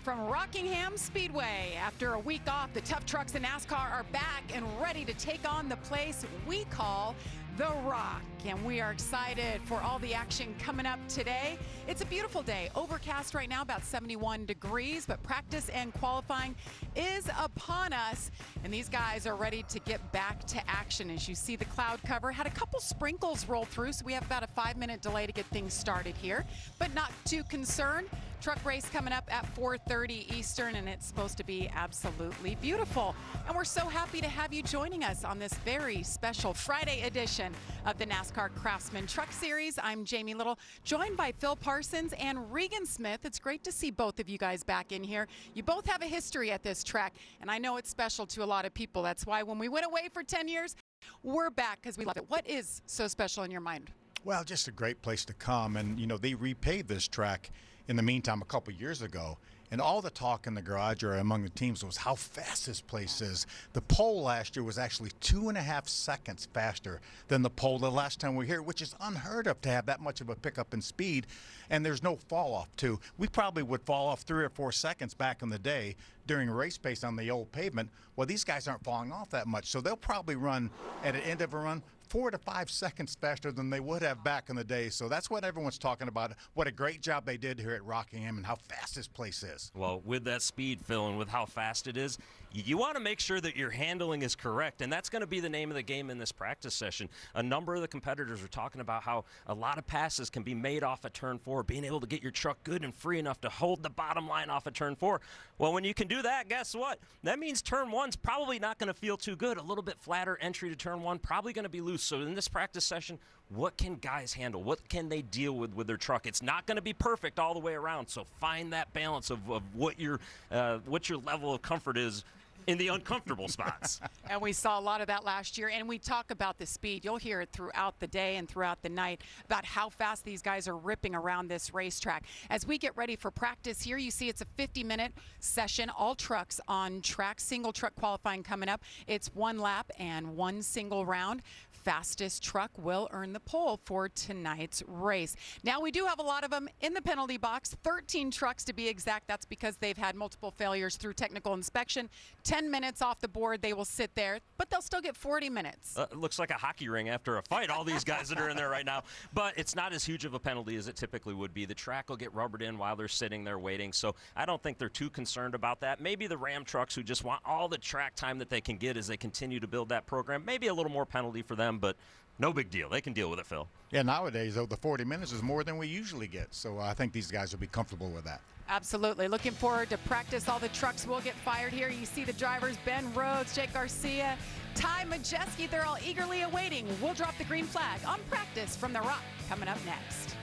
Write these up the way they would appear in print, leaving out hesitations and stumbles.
from Rockingham Speedway. After a week off, the tough trucks in NASCAR are back and ready to take on the place we call The Rock. And we are excited for all the action coming up today. It's a beautiful day. Overcast right now, about 71 degrees, but practice and qualifying is upon us. And these guys are ready to get back to action. As you see the cloud cover, had a couple sprinkles roll through, so we have about a 5-minute delay to get things started here, but not too concerned. Truck race coming up at 4:30 Eastern, and it's supposed to be absolutely beautiful. And we're so happy to have you joining us on this very special Friday edition of the NASCAR Craftsman Truck Series. I'm Jamie Little, joined by Phil Parsons and Regan Smith. It's great to see both of you guys back in here. You both have a history at this track, and I know it's special to a lot of people. That's why when we went away for 10 years, we're back because we love it. What is so special in your mind? Well, just a great place to come. And, you know, they repaved this track in the meantime a couple years ago. And all the talk in the garage or among the teams was how fast this place is. The pole last year was actually 2.5 seconds faster than the pole the last time we were here, which is unheard of to have that much of a pickup in speed. And there's no fall off, too. We probably would fall off 3 or 4 seconds back in the day during race pace on the old pavement. Well, these guys aren't falling off that much, so they'll probably run at the end of a run 4 to 5 seconds faster than they would have back in the day. So that's what everyone's talking about. What a great job they did here at Rockingham and how fast this place is. Well, with that speed, Phil, and with how fast it is, you want to make sure that your handling is correct, and that's going to be the name of the game in this practice session. A number of the competitors are talking about how a lot of passes can be made off of turn 4, being able to get your truck good and free enough to hold the bottom line off of turn 4. Well, when you can do that, guess what? That means turn 1's probably not going to feel too good. A little bit flatter entry to turn 1, probably going to be loose. So in this practice session, what can guys handle? What can they deal with their truck? It's not going to be perfect all the way around, so find that balance of what your level of comfort is in the uncomfortable spots. And we saw a lot of that last year, and we talk about the speed. You'll hear it throughout the day and throughout the night about how fast these guys are ripping around this racetrack. As we get ready for practice here, you see it's a 50-minute session, all trucks on track, single truck qualifying coming up. It's 1 lap and 1 single round. Fastest truck will earn the pole for tonight's race. Now, we do have a lot of them in the penalty box, 13 trucks to be exact. That's because they've had multiple failures through technical inspection. 10 minutes off the board, they will sit there, but they'll still get 40 minutes. It looks like a hockey ring after a fight, all these guys that are in there right now. But it's not as huge of a penalty as it typically would be. The track will get rubbered in while they're sitting there waiting, so I don't think they're too concerned about that. Maybe the Ram trucks who just want all the track time that they can get as they continue to build that program, maybe a little more penalty for them, but no big deal. They can deal with it, Phil. Yeah, nowadays, though, the 40 minutes is more than we usually get. So I think these guys will be comfortable with that. Absolutely. Looking forward to practice. All the trucks will get fired here. You see the drivers, Ben Rhodes, Jake Garcia, Ty Majeski. They're all eagerly awaiting. We'll drop the green flag on practice from The Rock coming up next.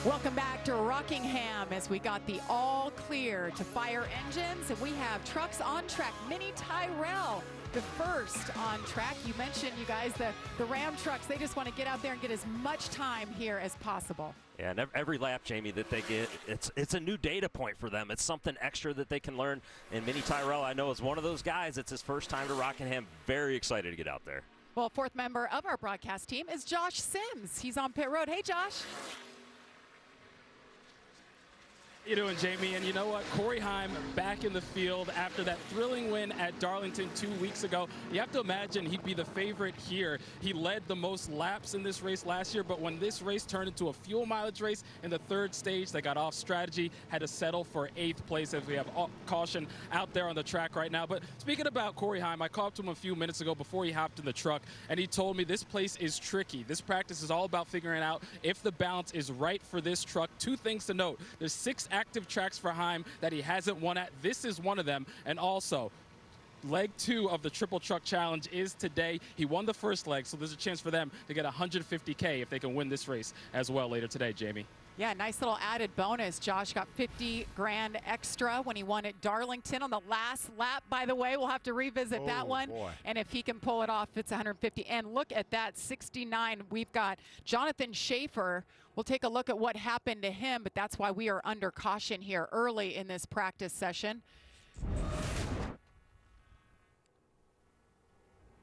Welcome back to Rockingham as we got the all clear to fire engines, and we have trucks on track. Mini Tyrell, the first on track. You mentioned, you guys, the Ram trucks, they just want to get out there and get as much time here as possible. Yeah, and every lap, Jamie, that they get, it's a new data point for them. It's something extra that they can learn. And Mini Tyrell, I know, is one of those guys. It's his first time to Rockingham. Very excited to get out there. Well, fourth member of our broadcast team is Josh Sims. He's on pit road. Hey, Josh. How you doing, Jamie? And you know what? Corey Heim back in the field after that thrilling win at Darlington 2 weeks ago. You have to imagine he'd be the favorite here. He led the most laps in this race last year, but when this race turned into a fuel mileage race in the 3rd stage, they got off strategy, had to settle for 8th place as we have caution out there on the track right now. But speaking about Corey Heim, I called to him a few minutes ago before he hopped in the truck, and he told me this place is tricky. This practice is all about figuring out if the balance is right for this truck. 2 things to note. There's 6 active tracks for Heim that he hasn't won at. This is one of them. And also, leg 2 of the Triple Truck Challenge is today. He won the first leg, so there's a chance for them to get $150K if they can win this race as well later today, Jamie. Yeah, nice little added bonus. Josh got 50 grand extra when he won at Darlington on the last lap, by the way. We'll have to revisit that one. Boy. And if he can pull it off, it's 150. And look at that, 69. We've got Jonathan Schaefer. We'll take a look at what happened to him, but that's why we are under caution here early in this practice session.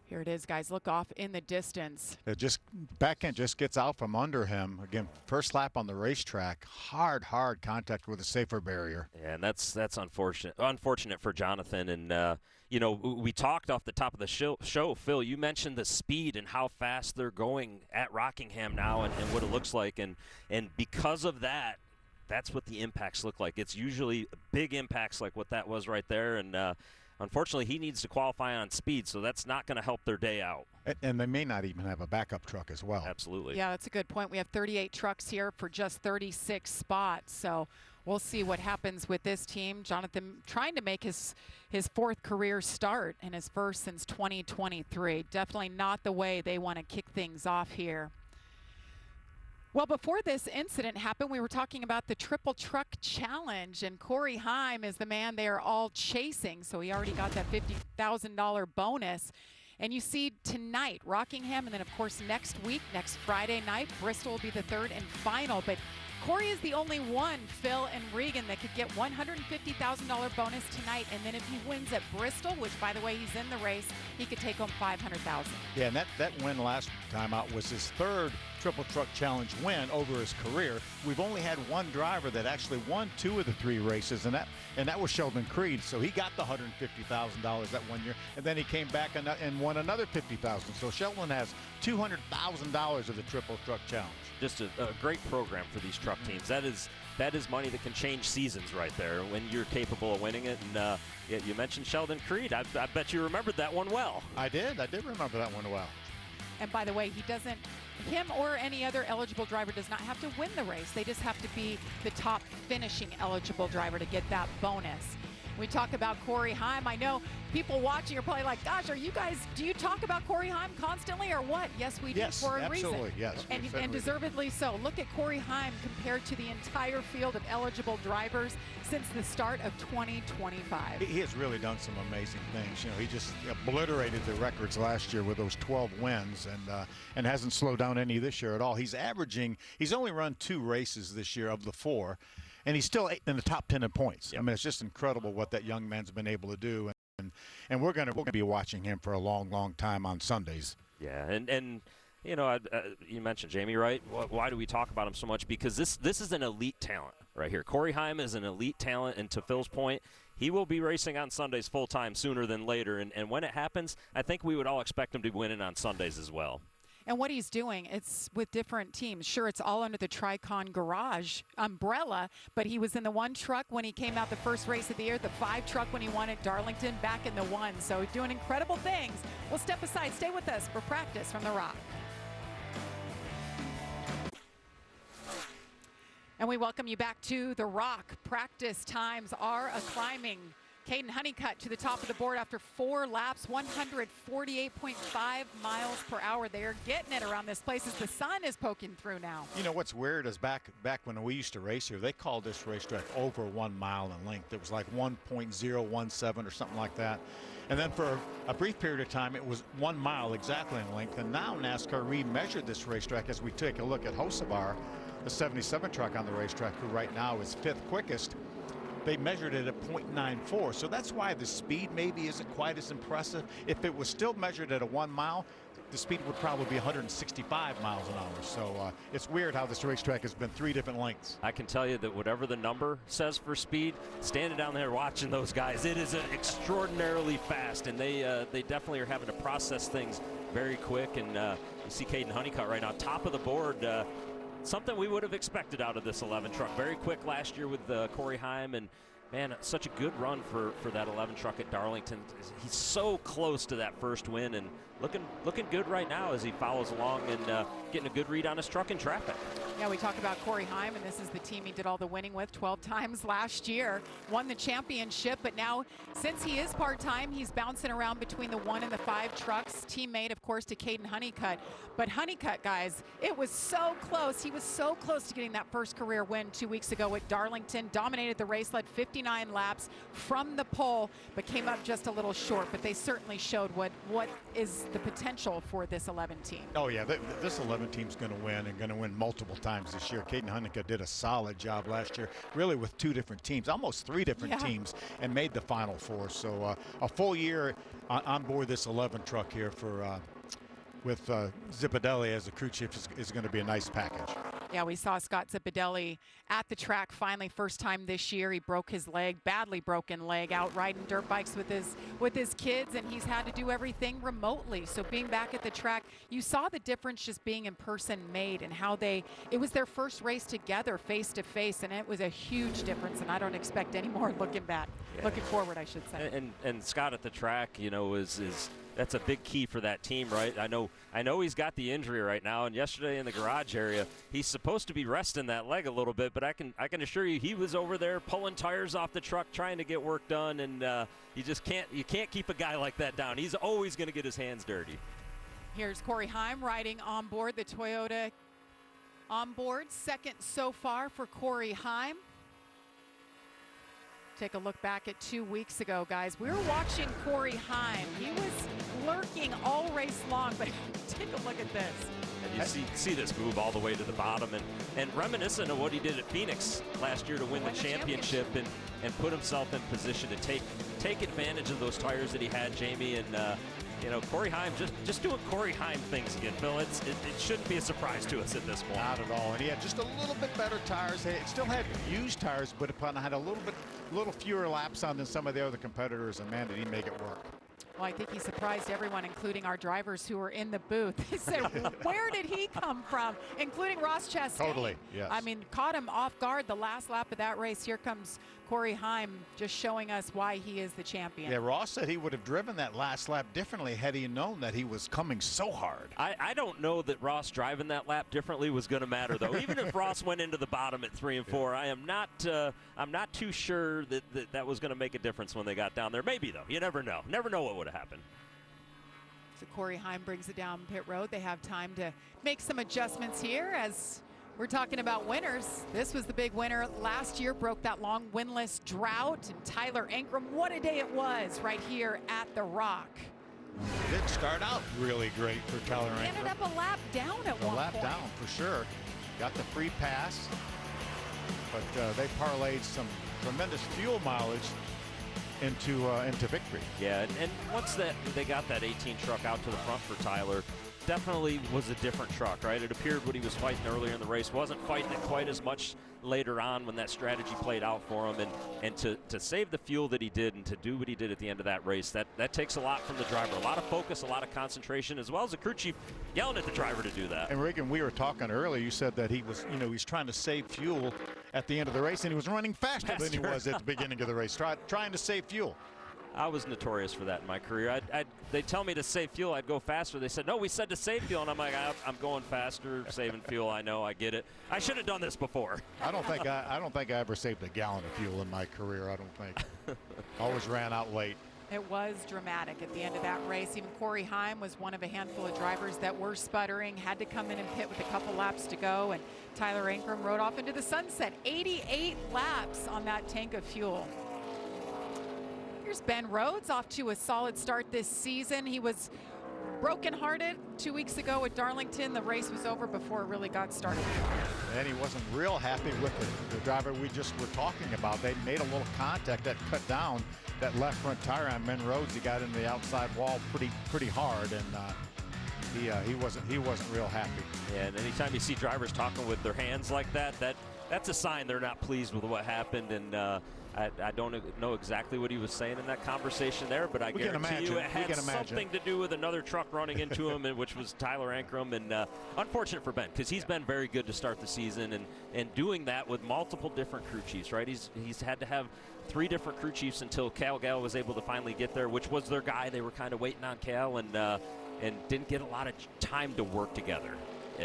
Here it is, guys. Look off in the distance. It just back end just gets out from under him. Again, first lap on the racetrack, hard contact with a safer barrier. Yeah, and that's unfortunate for Jonathan. And you know, we talked off the top of the show, Phil. You mentioned the speed and how fast they're going at Rockingham now, and what it looks like, and because of that, that's what the impacts look like. It's usually big impacts like what that was right there, and unfortunately, he needs to qualify on speed, so that's not going to help their day out. And they may not even have a backup truck as well. Absolutely. Yeah, that's a good point. We have 38 trucks here for just 36 spots, so we'll see what happens with this team. Jonathan trying to make his fourth career start and his first since 2023. Definitely not the way they want to kick things off here. Well, before this incident happened, we were talking about the Triple Truck Challenge, and Corey Heim is the man they are all chasing, so he already got that $50,000 bonus. And you see tonight, Rockingham, and then, of course, next week, next Friday night, Bristol will be the third and final. But Corey is the only one, Phil and Regan, that could get $150,000 bonus tonight. And then if he wins at Bristol, which, by the way, he's in the race, he could take home $500,000. Yeah, and that win last time out was his third Triple Truck Challenge win over his career. We've only had one driver that actually won 2 of the 3 races, and that was Sheldon Creed. So he got the $150,000 that one year, and then he came back and won another $50,000. So Sheldon has $200,000 of the Triple Truck Challenge. Just a great program for these truck teams. That is money that can change seasons right there when you're capable of winning it. And you mentioned Sheldon Creed. I bet you remembered that one well. I did remember that one well. And by the way, him or any other eligible driver does not have to win the race. They just have to be the top finishing eligible driver to get that bonus. We talk about Corey Heim. I know people watching are probably like, gosh, do you talk about Corey Heim constantly or what? Yes, we do, for a reason. Yes, and deservedly so. Look at Corey Heim compared to the entire field of eligible drivers since the start of 2025. He has really done some amazing things. You know, he just obliterated the records last year with those 12 wins, and hasn't slowed down any this year at all. He's only run 2 races this year of the 4. And he's still in the top 10 in points. Yep. I mean, it's just incredible what that young man's been able to do, and we're going to be watching him for a long time on Sundays. Yeah, and you know, you mentioned Jamie, right? Why do we talk about him so much? Because this is an elite talent right here. Corey Heim is an elite talent, and to Phil's point, he will be racing on Sundays full time sooner than later. And when it happens, I think we would all expect him to be winning on Sundays as well. And what he's doing, it's with different teams. Sure, it's all under the Tricon Garage umbrella, but he was in the 1 truck when he came out the first race of the year, the 5 truck when he won at Darlington, back in the 1. So doing incredible things. We'll step aside. Stay with us for practice from The Rock. And we welcome you back to The Rock. Practice times are climbing. Caden Honeycutt to the top of the board after 4 laps, 148.5 miles per hour. They are getting it around this place as the sun is poking through now. You know what's weird is back when we used to race here, they called this racetrack over 1 mile in length. It was like 1.017 or something like that. And then for a brief period of time, it was 1 mile exactly in length. And now NASCAR remeasured this racetrack as we take a look at Hocevar, the 77 truck on the racetrack, who right now is 5th quickest. They measured it at 0.94, so that's why the speed maybe isn't quite as impressive. If it was still measured at a 1 mile, the speed would probably be 165 miles an hour. So it's weird how this racetrack has been 3 different lengths. I can tell you that whatever the number says for speed, standing down there watching those guys, it is extraordinarily fast, and they definitely are having to process things very quick. And you see Caden Honeycutt right now, top of the board. Something we would have expected out of this 11 truck. Very quick last year with Corey Heim, and man, such a good run for that 11 truck at Darlington. He's so close to that first win, and looking good right now as he follows along and getting a good read on his truck in traffic. Yeah, we talk about Corey Heim, and this is the team he did all the winning with 12 times last year. Won the championship, but now since he is part-time, he's bouncing around between the 1 and the 5 trucks. Teammate, of course, to Caden Honeycutt. But Honeycutt, guys, it was so close. He was so close to getting that first career win 2 weeks ago at Darlington. Dominated the race, led 59 39 laps from the pole, but came up just a little short. But they certainly showed what is the potential for this 11 team. Oh, yeah, this 11 team's going to win, and going to win multiple times this year. Caden Hunnicutt did a solid job last year, really with 2 different teams, almost 3 different teams, and made the Final Four. So a full year on board this 11 truck here for with Zipadelli as the crew chief is going to be a nice package. Yeah, we saw Scott Zipadelli at the track finally, first time this year. He broke his leg, badly broken leg, out riding dirt bikes with his kids, and he's had to do everything remotely. So being back at the track, you saw the difference just being in person made, and how it was their first race together face to face, and it was a huge difference. And I don't expect any more looking back, looking forward, I should say. And Scott at the track, you know, is that's a big key for that team, right? I know he's got the injury right now, and yesterday in the garage area, he's supposed to be resting that leg a little bit, but I can assure you he was over there pulling tires off the truck, trying to get work done, and you can't keep a guy like that down. He's always going to get his hands dirty. Here's Corey Heim riding on board the Toyota onboard, second so far for Corey Heim. Take a look back at 2 weeks ago, guys. We were watching Corey Heim. He was lurking all race long, but take a look at this. And you see this move all the way to the bottom, and reminiscent of what he did at Phoenix last year to win the championship and put himself in position to take advantage of those tires that he had, Jamie. And you know, Corey Heim just doing Corey Heim things again, Phil. It shouldn't be a surprise to us at this point. Not at all. And he had just a little bit better tires. It still had used tires, but it had a little fewer laps on than some of the other competitors, and man, did he make it work. Well, I think he surprised everyone, including our drivers who were in the booth. They said, where did he come from? Including Ross Chastain. Totally, yes. I mean, caught him off guard the last lap of that race. Here comes Corey Heim, just showing us why he is the champion. Yeah, Ross said he would have driven that last lap differently had he known that he was coming so hard. I don't know that Ross driving that lap differently was going to matter, though. Even if Ross went into the bottom at 3 and 4, I'm not too sure that was going to make a difference when they got down there. Maybe, though. You never know. Never know what would have happened. So Corey Heim brings it down pit road. They have time to make some adjustments here as we're talking about winners. This was the big winner last year, broke that long winless drought. And Tyler Ankrum, what a day it was right here at the Rock. It didn't start out really great for Tyler Ankrum. He ended up a lap down at one point. A lap down for sure. Got the free pass, but they parlayed some tremendous fuel mileage into victory. Yeah, and once they got that 18 truck out to the front for Tyler, definitely was a different truck, right? It appeared what he was fighting earlier in the race wasn't fighting it quite as much later on when that strategy played out for him, and to save the fuel that he did and to do what he did at the end of that race, that takes a lot from the driver, a lot of focus, a lot of concentration, as well as the crew chief yelling at the driver to do that. And Reagan, we were talking earlier, you said that he was trying to save fuel at the end of the race, and he was running faster than he was at the beginning of the race, trying to save fuel. I was notorious for that in my career. They tell me to save fuel, I'd go faster. They said, no, we said to save fuel. And I'm like, I'm going faster, saving fuel. I know, I get it. I should have done this before. I don't think I ever saved a gallon of fuel in my career. I don't think. Always ran out late. It was dramatic at the end of that race. Even Corey Heim was one of a handful of drivers that were sputtering, had to come in and pit with a couple laps to go, and Tyler Ankrum rode off into the sunset. 88 laps on that tank of fuel. Here's Ben Rhodes, off to a solid start this season. He was brokenhearted 2 weeks ago at Darlington. The race was over before it really got started. And he wasn't real happy with the driver we just were talking about. They made a little contact that cut down that left front tire on Ben Rhodes. He got into the outside wall pretty hard, and he wasn't real happy. Yeah, and anytime you see drivers talking with their hands like that's a sign they're not pleased with what happened. And I don't know exactly what he was saying in that conversation there, but I guarantee you it had something to do with another truck running into him, which was Tyler Ankrum. And unfortunate for Ben, because he's been very good to start the season, and doing that with multiple different crew chiefs, right? He's had to have 3 different crew chiefs until Cal Gale was able to finally get there, which was their guy. They were kind of waiting on Cal, and didn't get a lot of time to work together.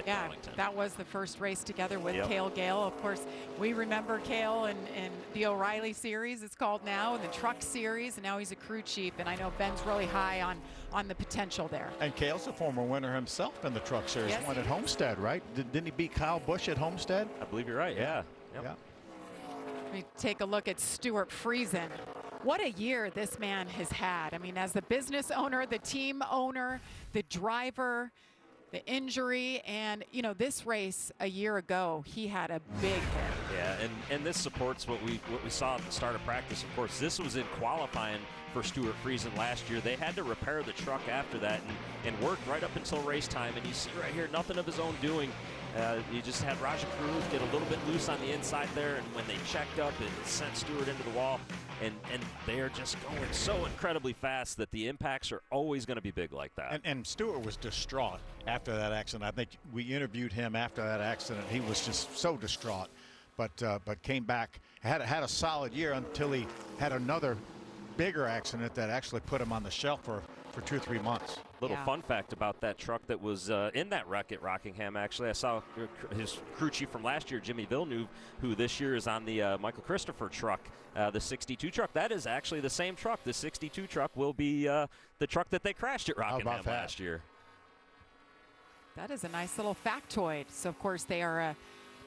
Yeah, that was the first race together with Cale Gale. Of course, we remember Cale in the O'Reilly series, it's called now, and the truck series, and now he's a crew chief, and I know Ben's really high on the potential there. And Cale's a former winner himself in the truck series. Yes, won at Homestead, right? Didn't he beat Kyle Busch at Homestead? I believe you're right, yeah. Yep. Yeah. Let me take a look at Stuart Friesen. What a year this man has had. I mean, as the business owner, the team owner, the driver, the injury, and this race a year ago, he had a big hit. Yeah, and this supports what we saw at the start of practice. Of course, this was in qualifying for Stuart Friesen last year. They had to repair the truck after that and worked right up until race time. And you see right here, nothing of his own doing. You just had Raja Cruz get a little bit loose on the inside there, and when they checked up, it sent Stuart into the wall. And they are just going so incredibly fast that the impacts are always going to be big like that. And Stuart was distraught after that accident. I think we interviewed him after that accident. He was just so distraught, but came back, had a solid year until he had another bigger accident that actually put him on the shelf for 2 or 3 months. Little fun fact about that truck that was in that wreck at Rockingham, actually. I saw his crew chief from last year, Jimmy Villeneuve, who this year is on the Michael Christopher truck, the 62 truck. That is actually the same truck. The 62 truck will be the truck that they crashed at Rockingham last year. That is a nice little factoid. So, of course, they are a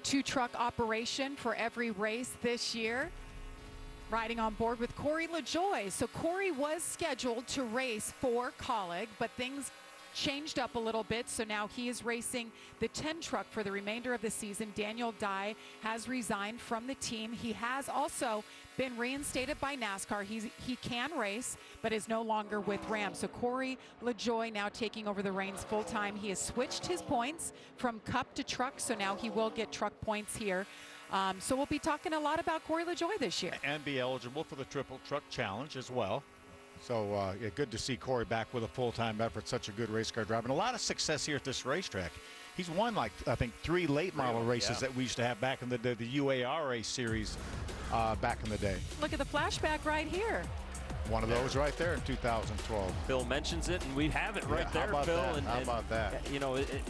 2-truck operation for every race this year. Riding on board with Corey LaJoie. So Corey was scheduled to race for Colleague, but things changed up a little bit. So now he is racing the 10 truck for the remainder of the season. Daniel Dye has resigned from the team. He has also been reinstated by NASCAR. He can race, but is no longer with Ram. So Corey LaJoie now taking over the reins full time. He has switched his points from Cup to Truck, so now he will get Truck points here. So we'll be talking a lot about Corey LaJoie this year. And be eligible for the Triple Truck Challenge as well. So yeah, good to see Corey back with a full-time effort, such a good race car driver. And a lot of success here at this racetrack. He's won, like, I think 3 late model races that we used to have back in the UARA series back in the day. Look at the flashback right here. One of those right there in 2012. Phil mentions it, and we have it right there, Phil. And how about that?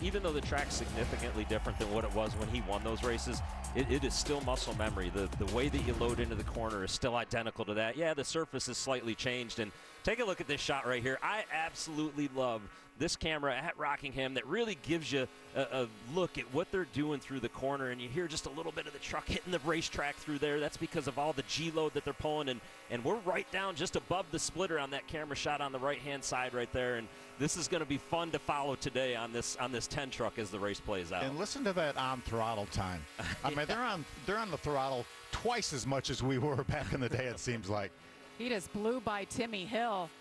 Even though the track's significantly different than what it was when he won those races, it is still muscle memory. The way that you load into the corner is still identical to that. Yeah, the surface is slightly changed. And take a look at this shot right here. I absolutely love this camera at Rockingham that really gives you a look at what they're doing through the corner, and you hear just a little bit of the truck hitting the racetrack through there. That's because of all the G-load that they're pulling, and we're right down just above the splitter on that camera shot on the right-hand side right there, and this is going to be fun to follow today on this 10 truck as the race plays out. And listen to that on throttle time. I mean, they're on the throttle twice as much as we were back in the day, it seems like. He just blew by Timmy Hill.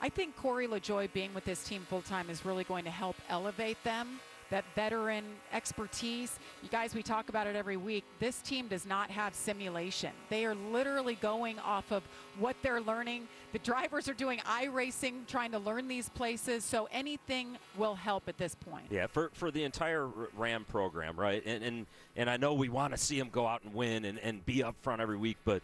I think Corey LaJoie being with this team full-time is really going to help elevate them, that veteran expertise. You guys, we talk about it every week. This team does not have simulation. They are literally going off of what they're learning. The drivers are doing iRacing, trying to learn these places, so anything will help at this point. Yeah, for the entire Ram program, right? And I know we want to see them go out and win and be up front every week, but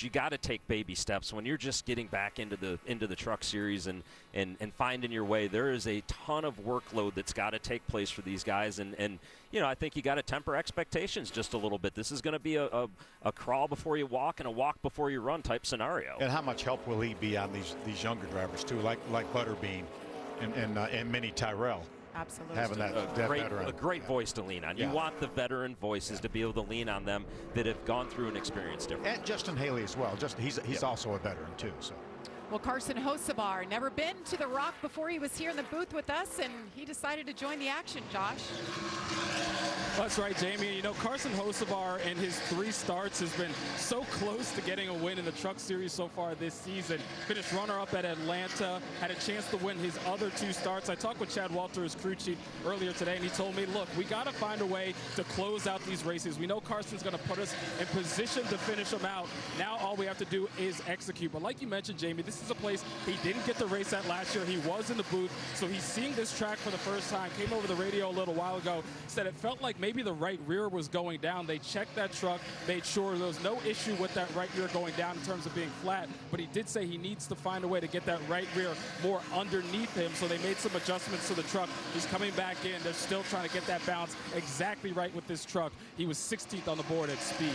you got to take baby steps when you're just getting back into the truck series and finding your way. There is a ton of workload that's got to take place for these guys, and I think you got to temper expectations just a little bit. This is going to be a crawl before you walk and a walk before you run type scenario. And how much help will he be on these younger drivers too, like Butterbean and Minnie Tyrell? Absolutely. Having a great voice to lean on. You want the veteran voices to be able to lean on them that have gone through an experience different. And Justin Haley as well. He's also a veteran too. So. Well, Carson Hocevar never been to the Rock before. He was here in the booth with us, and he decided to join the action, Josh. That's right, Jamie. Carson Hocevar in his 3 starts has been so close to getting a win in the Truck Series so far this season. Finished runner-up at Atlanta, had a chance to win his other 2 starts. I talked with Chad Walter, his crew chief, earlier today, and he told me, look, we got to find a way to close out these races. We know Carson's going to put us in position to finish them out. Now all we have to do is execute. But like you mentioned, Jamie, this is a place he didn't get the race at last year. He was in the booth, so he's seeing this track for the first time. Came over the radio a little while ago, said it felt like maybe the right rear was going down. They checked that truck, made sure there was no issue with that right rear going down in terms of being flat, but he did say he needs to find a way to get that right rear more underneath him, so they made some adjustments to the truck. He's coming back in. They're still trying to get that balance exactly right with this truck. He was 16th on the board at speed.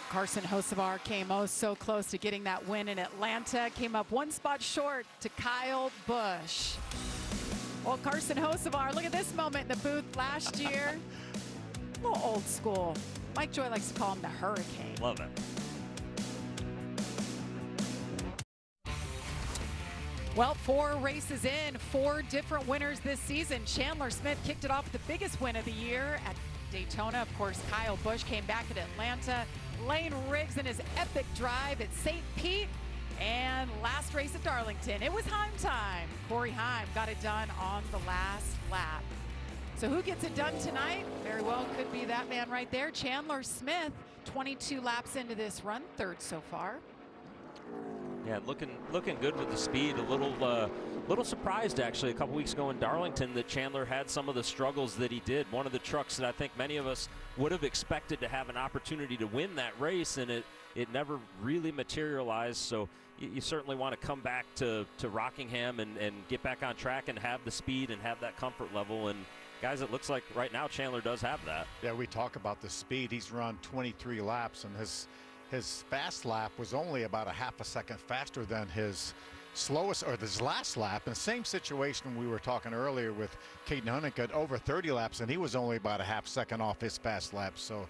Carson Hocevar came so close to getting that win in Atlanta. Came up 1 spot short to Kyle Busch. Well, Carson Hocevar, look at this moment in the booth last year. A little old school. Mike Joy likes to call him the Hurricane. Love it. Well, 4 races in, 4 different winners this season. Chandler Smith kicked it off with the biggest win of the year at Daytona. Of course, Kyle Busch came back at Atlanta. Lane Riggs in his epic drive at St. Pete. And last race at Darlington, it was Heim time. Corey Heim got it done on the last lap. So who gets it done tonight? Very well could be that man right there. Chandler Smith, 22 laps into this run, 3rd so far. Yeah, looking good with the speed. A little surprised actually a couple weeks ago in Darlington that Chandler had some of the struggles that he did. One of the trucks that I think many of us would have expected to have an opportunity to win that race, and it never really materialized. So you certainly want to come back to Rockingham and get back on track and have the speed and have that comfort level. And guys, it looks like right now Chandler does have that. Yeah, we talk about the speed. He's run 23 laps, and his fast lap was only about a half a second faster than his slowest, or his last lap. In the same situation we were talking earlier with Caden Honeycutt, over 30 laps, and he was only about a half second off his fast lap. So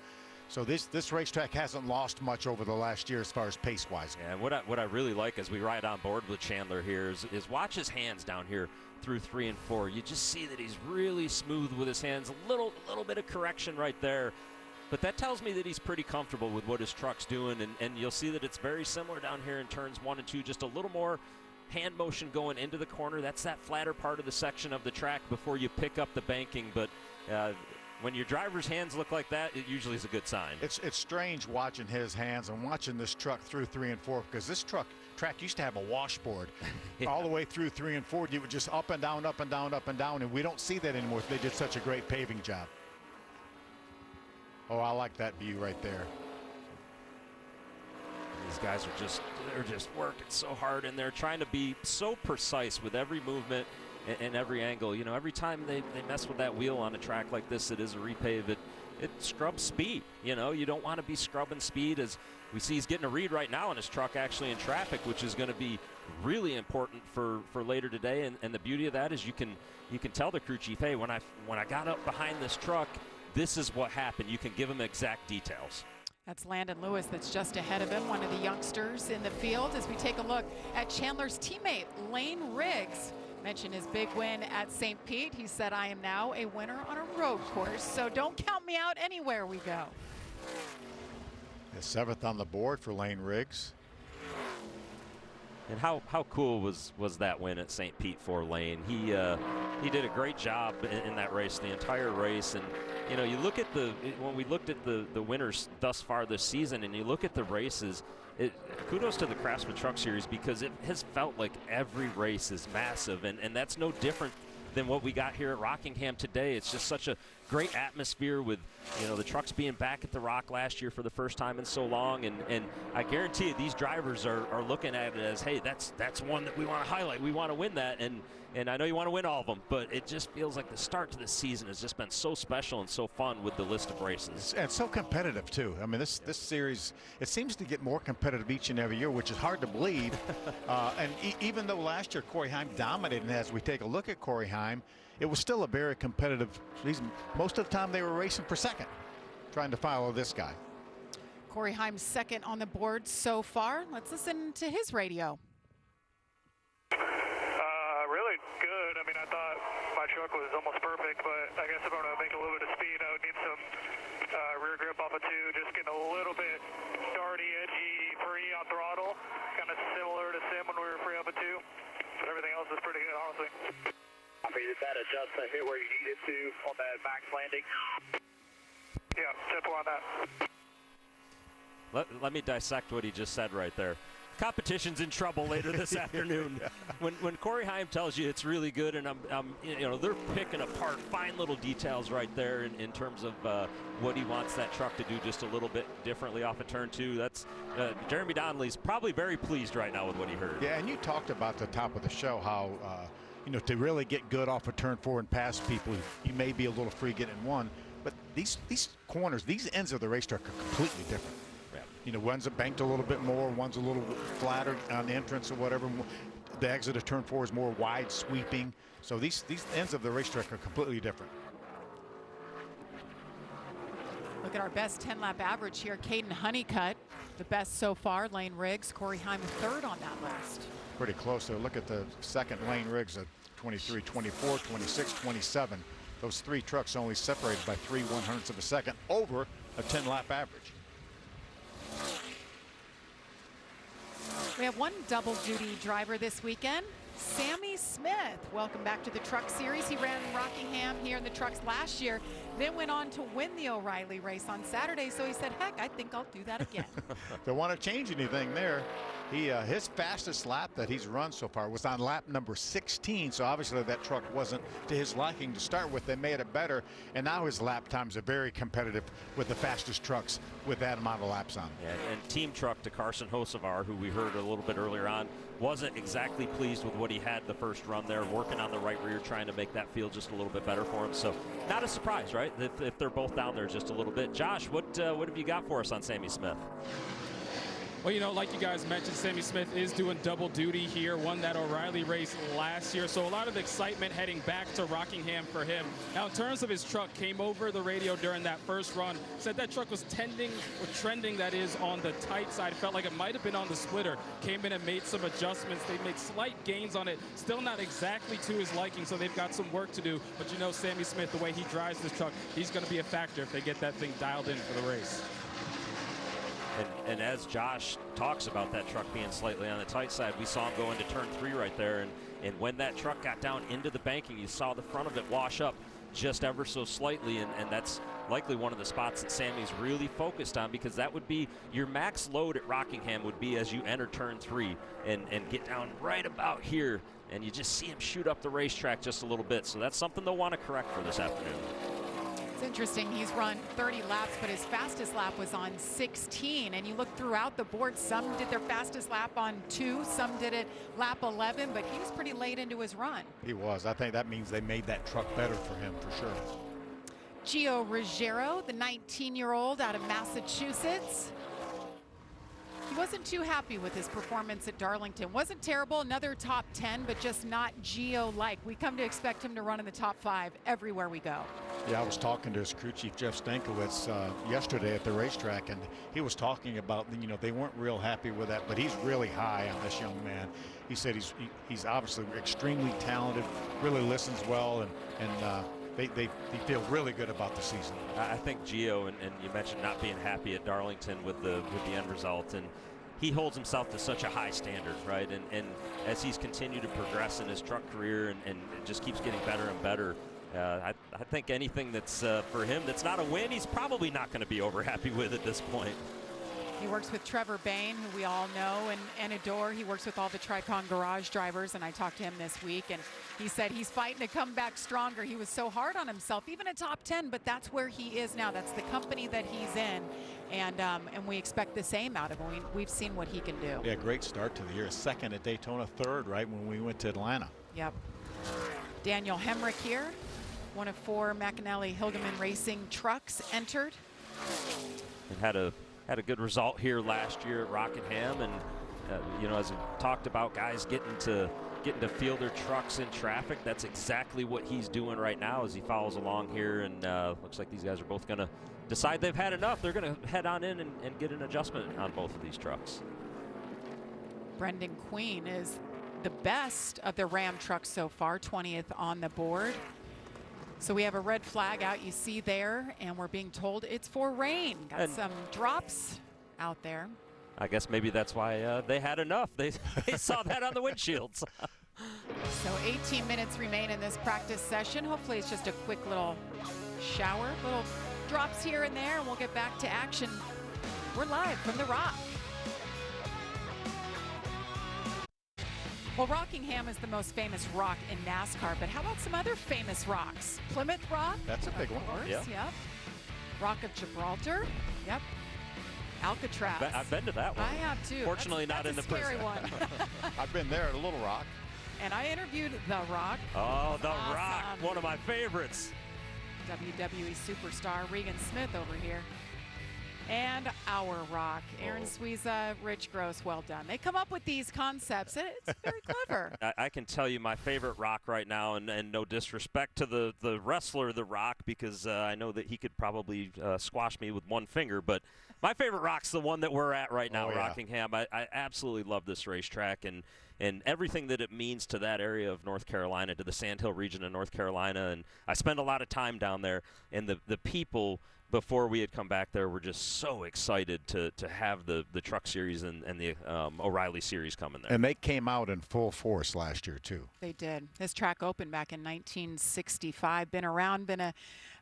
this racetrack hasn't lost much over the last year as far as pace-wise. Yeah, and what I really like as we ride on board with Chandler here is watch his hands down here through 3 and 4. You just see that he's really smooth with his hands. A little bit of correction right there. But that tells me that he's pretty comfortable with what his truck's doing, and you'll see that it's very similar down here in turns 1 and 2, just a little more hand motion going into the corner. That's that flatter part of the section of the track before you pick up the banking. But when your driver's hands look like that, it usually is a good sign. It's strange watching his hands and watching this truck through 3 and 4, because this track used to have a washboard. Yeah. All the way through 3 and 4. You would just up and down, up and down, up and down, and we don't see that anymore. They did such a great paving job. Oh, I like that view right there. These guys they're just working so hard, and they're trying to be so precise with every movement and every angle. You know, every time they mess with that wheel on a track like this, it is a repave. It scrubs speed. You know, you don't want to be scrubbing speed, as we see he's getting a read right now on his truck actually in traffic, which is going to be really important for later today. And the beauty of that is you can tell the crew chief, hey, when I got up behind this truck, this is what happened. You can give him exact details. That's Landon Lewis that's just ahead of him, one of the youngsters in the field, as we take a look at Chandler's teammate, Lane Riggs. Mentioned his big win at St. Pete. He said, I am now a winner on a road course, so don't count me out anywhere we go. The 7th on the board for Lane Riggs. And how cool was that win at St. Pete for Lane? He did a great job in that race, the entire race. And you know, you look at when we looked at the winners thus far this season, and you look at the races, kudos to the Craftsman Truck Series, because it has felt like every race is massive, and that's no different than what we got here at Rockingham today. It's just such a great atmosphere with, you know, the trucks being back at the Rock last year for the first time in so long, and I guarantee you these drivers are looking at it as, hey, that's one that we want to highlight. We want to win that, and I know you want to win all of them, but it just feels like the start to the season has just been so special and so fun with the list of races. And so competitive, too. I mean, this series, it seems to get more competitive each and every year, which is hard to believe. And even though last year Corey Heim dominated, and as we take a look at Corey Heim, it was still a very competitive season. Most of the time they were racing for second, trying to follow this guy. Corey Heim second on the board so far. Let's listen to his radio. Really good. I mean, I thought my truck was almost perfect, but I guess if I'm going to make a little bit of speed, I would need some rear grip off of 2, just getting a little bit darty, edgy, free on throttle, kind of similar to Sim when we were free off of 2, but everything else is pretty good, honestly. I mean, did that adjustment hit where you needed to on that max landing? Yeah, simple on that. Let me dissect what he just said right there. Competition's in trouble later this afternoon. When Corey Heim tells you it's really good, and they're picking apart fine little details right there in terms of what he wants that truck to do just a little bit differently off of turn 2. That's Jeremy Donnelly's probably very pleased right now with what he heard. Yeah, and you talked about the top of the show how to really get good off of turn 4 and pass people, you may be a little free getting 1, but these corners, these ends of the racetrack are completely different. You know, one's banked a little bit more, one's a little flatter on the entrance or whatever. The exit of turn 4 is more wide sweeping. So these ends of the racetrack are completely different. Look at our best 10-lap average here. Caden Honeycutt, the best so far. Lane Riggs, Corey Heim third on that list. Pretty close there. Look at the second, Lane Riggs at 23, 24, 26, 27. Those three trucks only separated by 3/100ths of a second over a 10-lap average. We have one double-duty driver this weekend, Sammy Smith. Welcome back to the Truck Series. He ran in Rockingham here in the trucks last year, then went on to win the O'Reilly race on Saturday. So he said, heck, I think I'll do that again. Don't want to change anything there. His fastest lap that he's run so far was on lap number 16. So obviously that truck wasn't to his liking to start with. They made it better, and now his lap times are very competitive with the fastest trucks with that amount of laps on. Yeah, and team truck to Carson Hocevar, who we heard a little bit earlier on, wasn't exactly pleased with what he had the first run there, working on the right rear, trying to make that field just a little bit better for him. So not a surprise, right, if they're both down there just a little bit. Josh, what have you got for us on Sammy Smith? Well, you know, like you guys mentioned, Sammy Smith is doing double duty here, won that O'Reilly race last year, so a lot of excitement heading back to Rockingham for him. Now, in terms of his truck, came over the radio during that first run, said that truck was trending, that is, on the tight side. Felt like it might have been on the splitter. Came in and made some adjustments. They made slight gains on it, still not exactly to his liking, so they've got some work to do. But you know, Sammy Smith, the way he drives this truck, he's going to be a factor if they get that thing dialed in for the race. And as Josh talks about that truck being slightly on the tight side, we saw him go into turn 3 right there. And when that truck got down into the banking, you saw the front of it wash up just ever so slightly. And that's likely one of the spots that Sammy's really focused on, because that would be your max load at Rockingham would be as you enter turn 3 and get down right about here. And you just see him shoot up the racetrack just a little bit. So that's something they'll want to correct for this afternoon. It's interesting, he's run 30 laps, but his fastest lap was on 16. And you look throughout the board, some did their fastest lap on 2, some did it lap 11, but he was pretty late into his run. He was. I think that means they made that truck better for him for sure. Gio Ruggiero, the 19-year-old out of Massachusetts. He wasn't too happy with his performance at Darlington. Wasn't terrible, another top 10, but just not Gio-like. We come to expect him to run in the top 5 everywhere we go. Yeah, I was talking to his crew chief, Jeff Stankiewicz, yesterday at the racetrack, and he was talking about, you know, they weren't real happy with that, but he's really high on this young man. He said he's obviously extremely talented, really listens well, and they feel really good about the season. I think Gio, and you mentioned not being happy at Darlington with the end result, and he holds himself to such a high standard, right? And as he's continued to progress in his truck career and it just keeps getting better and better, I think anything that's for him that's not a win, he's probably not going to be over happy with at this point. He works with Trevor Bain, who we all know and adore. He works with all the Tricon Garage drivers, and I talked to him this week, and he said he's fighting to come back stronger. He was so hard on himself, even a top 10, but that's where he is now. That's the company that he's in, and we expect the same out of him. We've seen what he can do. Yeah, great start to the year. Second at Daytona, third right when we went to Atlanta. Yep. Daniel Hemrick here, one of 4 McAnally Hilgeman Racing trucks entered. And had a good result here last year at Rockingham, and you know, as we talked about, guys getting to field their trucks in traffic, that's exactly what he's doing right now as he follows along here, and looks like these guys are both going to decide they've had enough. They're going to head on in and get an adjustment on both of these trucks. Brendan Queen is the best of the Ram trucks so far, 20th on the board. So we have a red flag out, you see there, and we're being told it's for rain. Got some drops out there. I guess maybe that's why they had enough. They saw that on the windshields. So 18 minutes remain in this practice session. Hopefully it's just a quick little shower, little drops here and there, and we'll get back to action. We're live from the Rock. Well, Rockingham is the most famous rock in NASCAR, but how about some other famous rocks? Plymouth Rock? That's a big one. Yep. Rock of Gibraltar? Yep. Alcatraz. I've been to that one. I have too. Fortunately, that's not in the scary one. I've been there at Little Rock. And I interviewed The Rock. Oh, The Rock, one of my favorites. WWE superstar Regan Smith over here. And our rock. Aaron Suiza, Rich Gross, well done. They come up with these concepts, and it's very clever. I can tell you my favorite rock right now, and no disrespect to the wrestler The Rock, because I know that he could probably squash me with one finger, but my favorite rock's the one that we're at right now, Rockingham. I absolutely love this racetrack and everything that it means to that area of North Carolina, to the Sandhill region of North Carolina. And I spend a lot of time down there, and the people before we had come back there were just so excited to have the Truck Series and the O'Reilly Series coming there. And they came out in full force last year, too. They did. This track opened back in 1965. Been around, been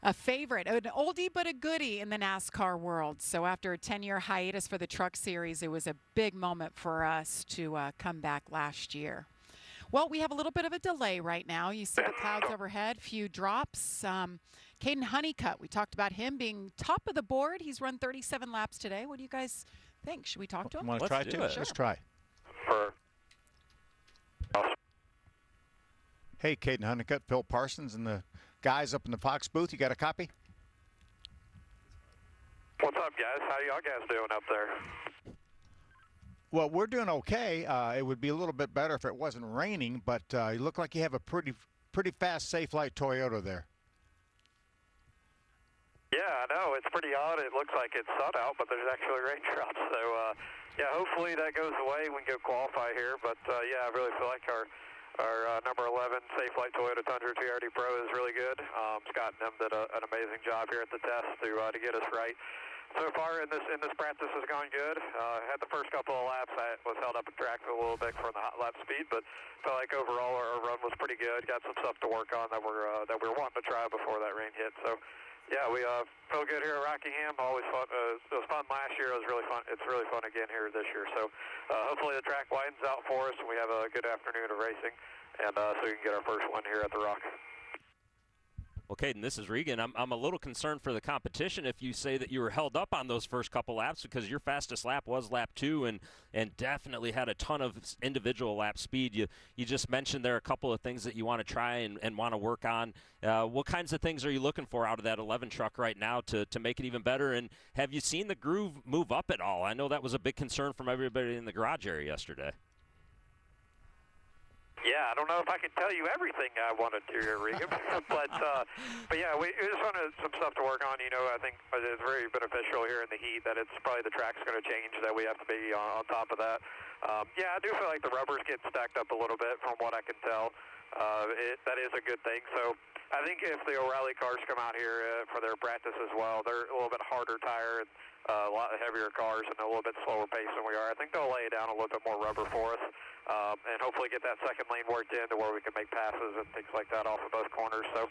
a favorite, an oldie but a goodie in the NASCAR world. So after a 10-year hiatus for the Truck Series, it was a big moment for us to come back last year. Well, we have a little bit of a delay right now. You see the clouds overhead, few drops. Caden Honeycutt, we talked about him being top of the board. He's run 37 laps today. What do you guys think? Should we talk to him? Want to try too? Sure. Let's try. Hey, Caden Honeycutt, Phil Parsons, and the guys up in the Fox booth. You got a copy? What's up, guys? How y'all guys doing up there? Well, we're doing okay. It would be a little bit better if it wasn't raining, but you look like you have a pretty fast, safe light Toyota there. Yeah, I know. It's pretty odd. It looks like it's sun out, but there's actually raindrops. So, yeah, hopefully that goes away. We can go qualify here. But, yeah, I really feel like our number 11 Safe Light Toyota Tundra TRD Pro is really good. Scott and them did an amazing job here at the test to get us right. So far in this practice has gone good. Had the first couple of laps, I was held up in track a little bit from the hot lap speed, but felt like overall our run was pretty good. Got some stuff to work on that we're wanting to try before that rain hit. So, yeah, we feel good here at Rockingham. Always fun. It was fun last year. It was really fun. It's really fun again here this year. So, hopefully the track widens out for us and we have a good afternoon of racing, and so we can get our first win here at the Rock. Well, Caden, this is Regan. I'm a little concerned for the competition if you say that you were held up on those first couple laps, because your fastest lap was lap 2 and definitely had a ton of individual lap speed. You just mentioned there are a couple of things that you want to try and want to work on. What kinds of things are you looking for out of that 11 truck right now to make it even better? And have you seen the groove move up at all? I know that was a big concern from everybody in the garage area yesterday. Yeah, I don't know if I can tell you everything I wanted to here, Regan, but yeah, we just wanted some stuff to work on. You know, I think it's very beneficial here in the heat that it's probably the track's going to change, that we have to be on top of that. Yeah, I do feel like the rubber's getting stacked up a little bit from what I can tell. That is a good thing. So I think if the O'Reilly cars come out here for their practice as well, they're a little bit harder tire and a lot heavier cars and a little bit slower pace than we are. I think they'll lay down a little bit more rubber for us, and hopefully get that second lane worked in to where we can make passes and things like that off of both corners. So,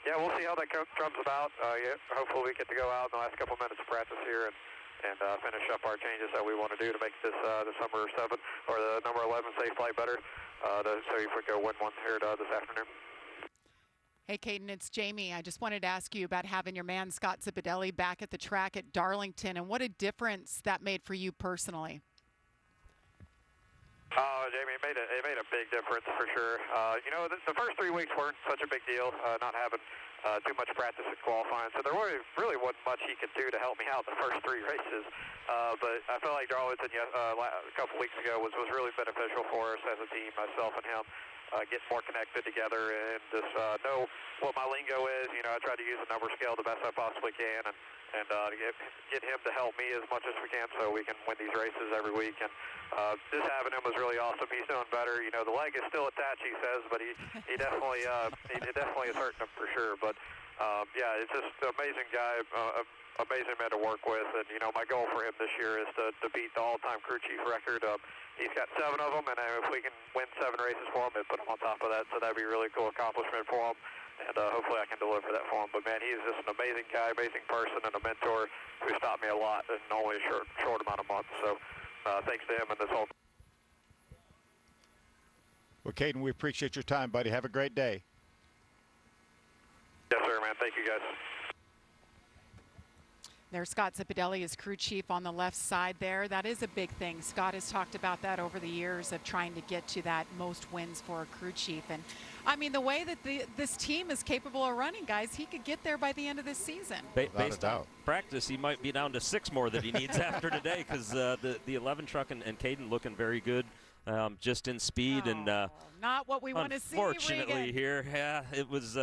yeah, we'll see how that comes about. Yeah, hopefully we get to go out in the last couple minutes of practice here and finish up our changes that we want to do to make this the number 7 or the number 11 safe flight better. So if we go win one here this afternoon. Hey, Caden, it's Jamie. I just wanted to ask you about having your man Scott Zipadelli back at the track at Darlington, and what a difference that made for you personally. Jamie, it made a big difference for sure. You know, the first 3 weeks weren't such a big deal, not having too much practice at qualifying, so there really wasn't much he could do to help me out the first 3 races. But I felt like Darlington a couple weeks ago was really beneficial for us as a team, myself and him. Get more connected together and just know what my lingo is. You know, I try to use the number scale the best I possibly can, and get him to help me as much as we can so we can win these races every week. And just having him was really awesome. He's doing better. You know, the leg is still attached, he says, but he definitely is hurting him for sure. But yeah, it's just an amazing guy. Amazing man to work with, and you know my goal for him this year is to beat the all-time crew chief record. He's got 7 of them, and if we can win 7 races for him and put him on top of that, so that'd be a really cool accomplishment for him, and hopefully I can deliver that for him. But man, he's just an amazing guy, amazing person, and a mentor who's taught me a lot in only a short amount of months. So thanks to him and this whole. Well, Caden, we appreciate your time, buddy. Have a great day. Yes, sir, man. Thank you, guys. There's Scott Zipadelli, his crew chief on the left side there. That is a big thing. Scott has talked about that over the years of trying to get to that most wins for a crew chief. And I mean, the way that this team is capable of running, guys, he could get there by the end of this season. Based on practice, he might be down to 6 more that he needs after today, because the 11 truck and Caden looking very good. Just in speed and not what we want to see. Unfortunately, here, yeah, it was.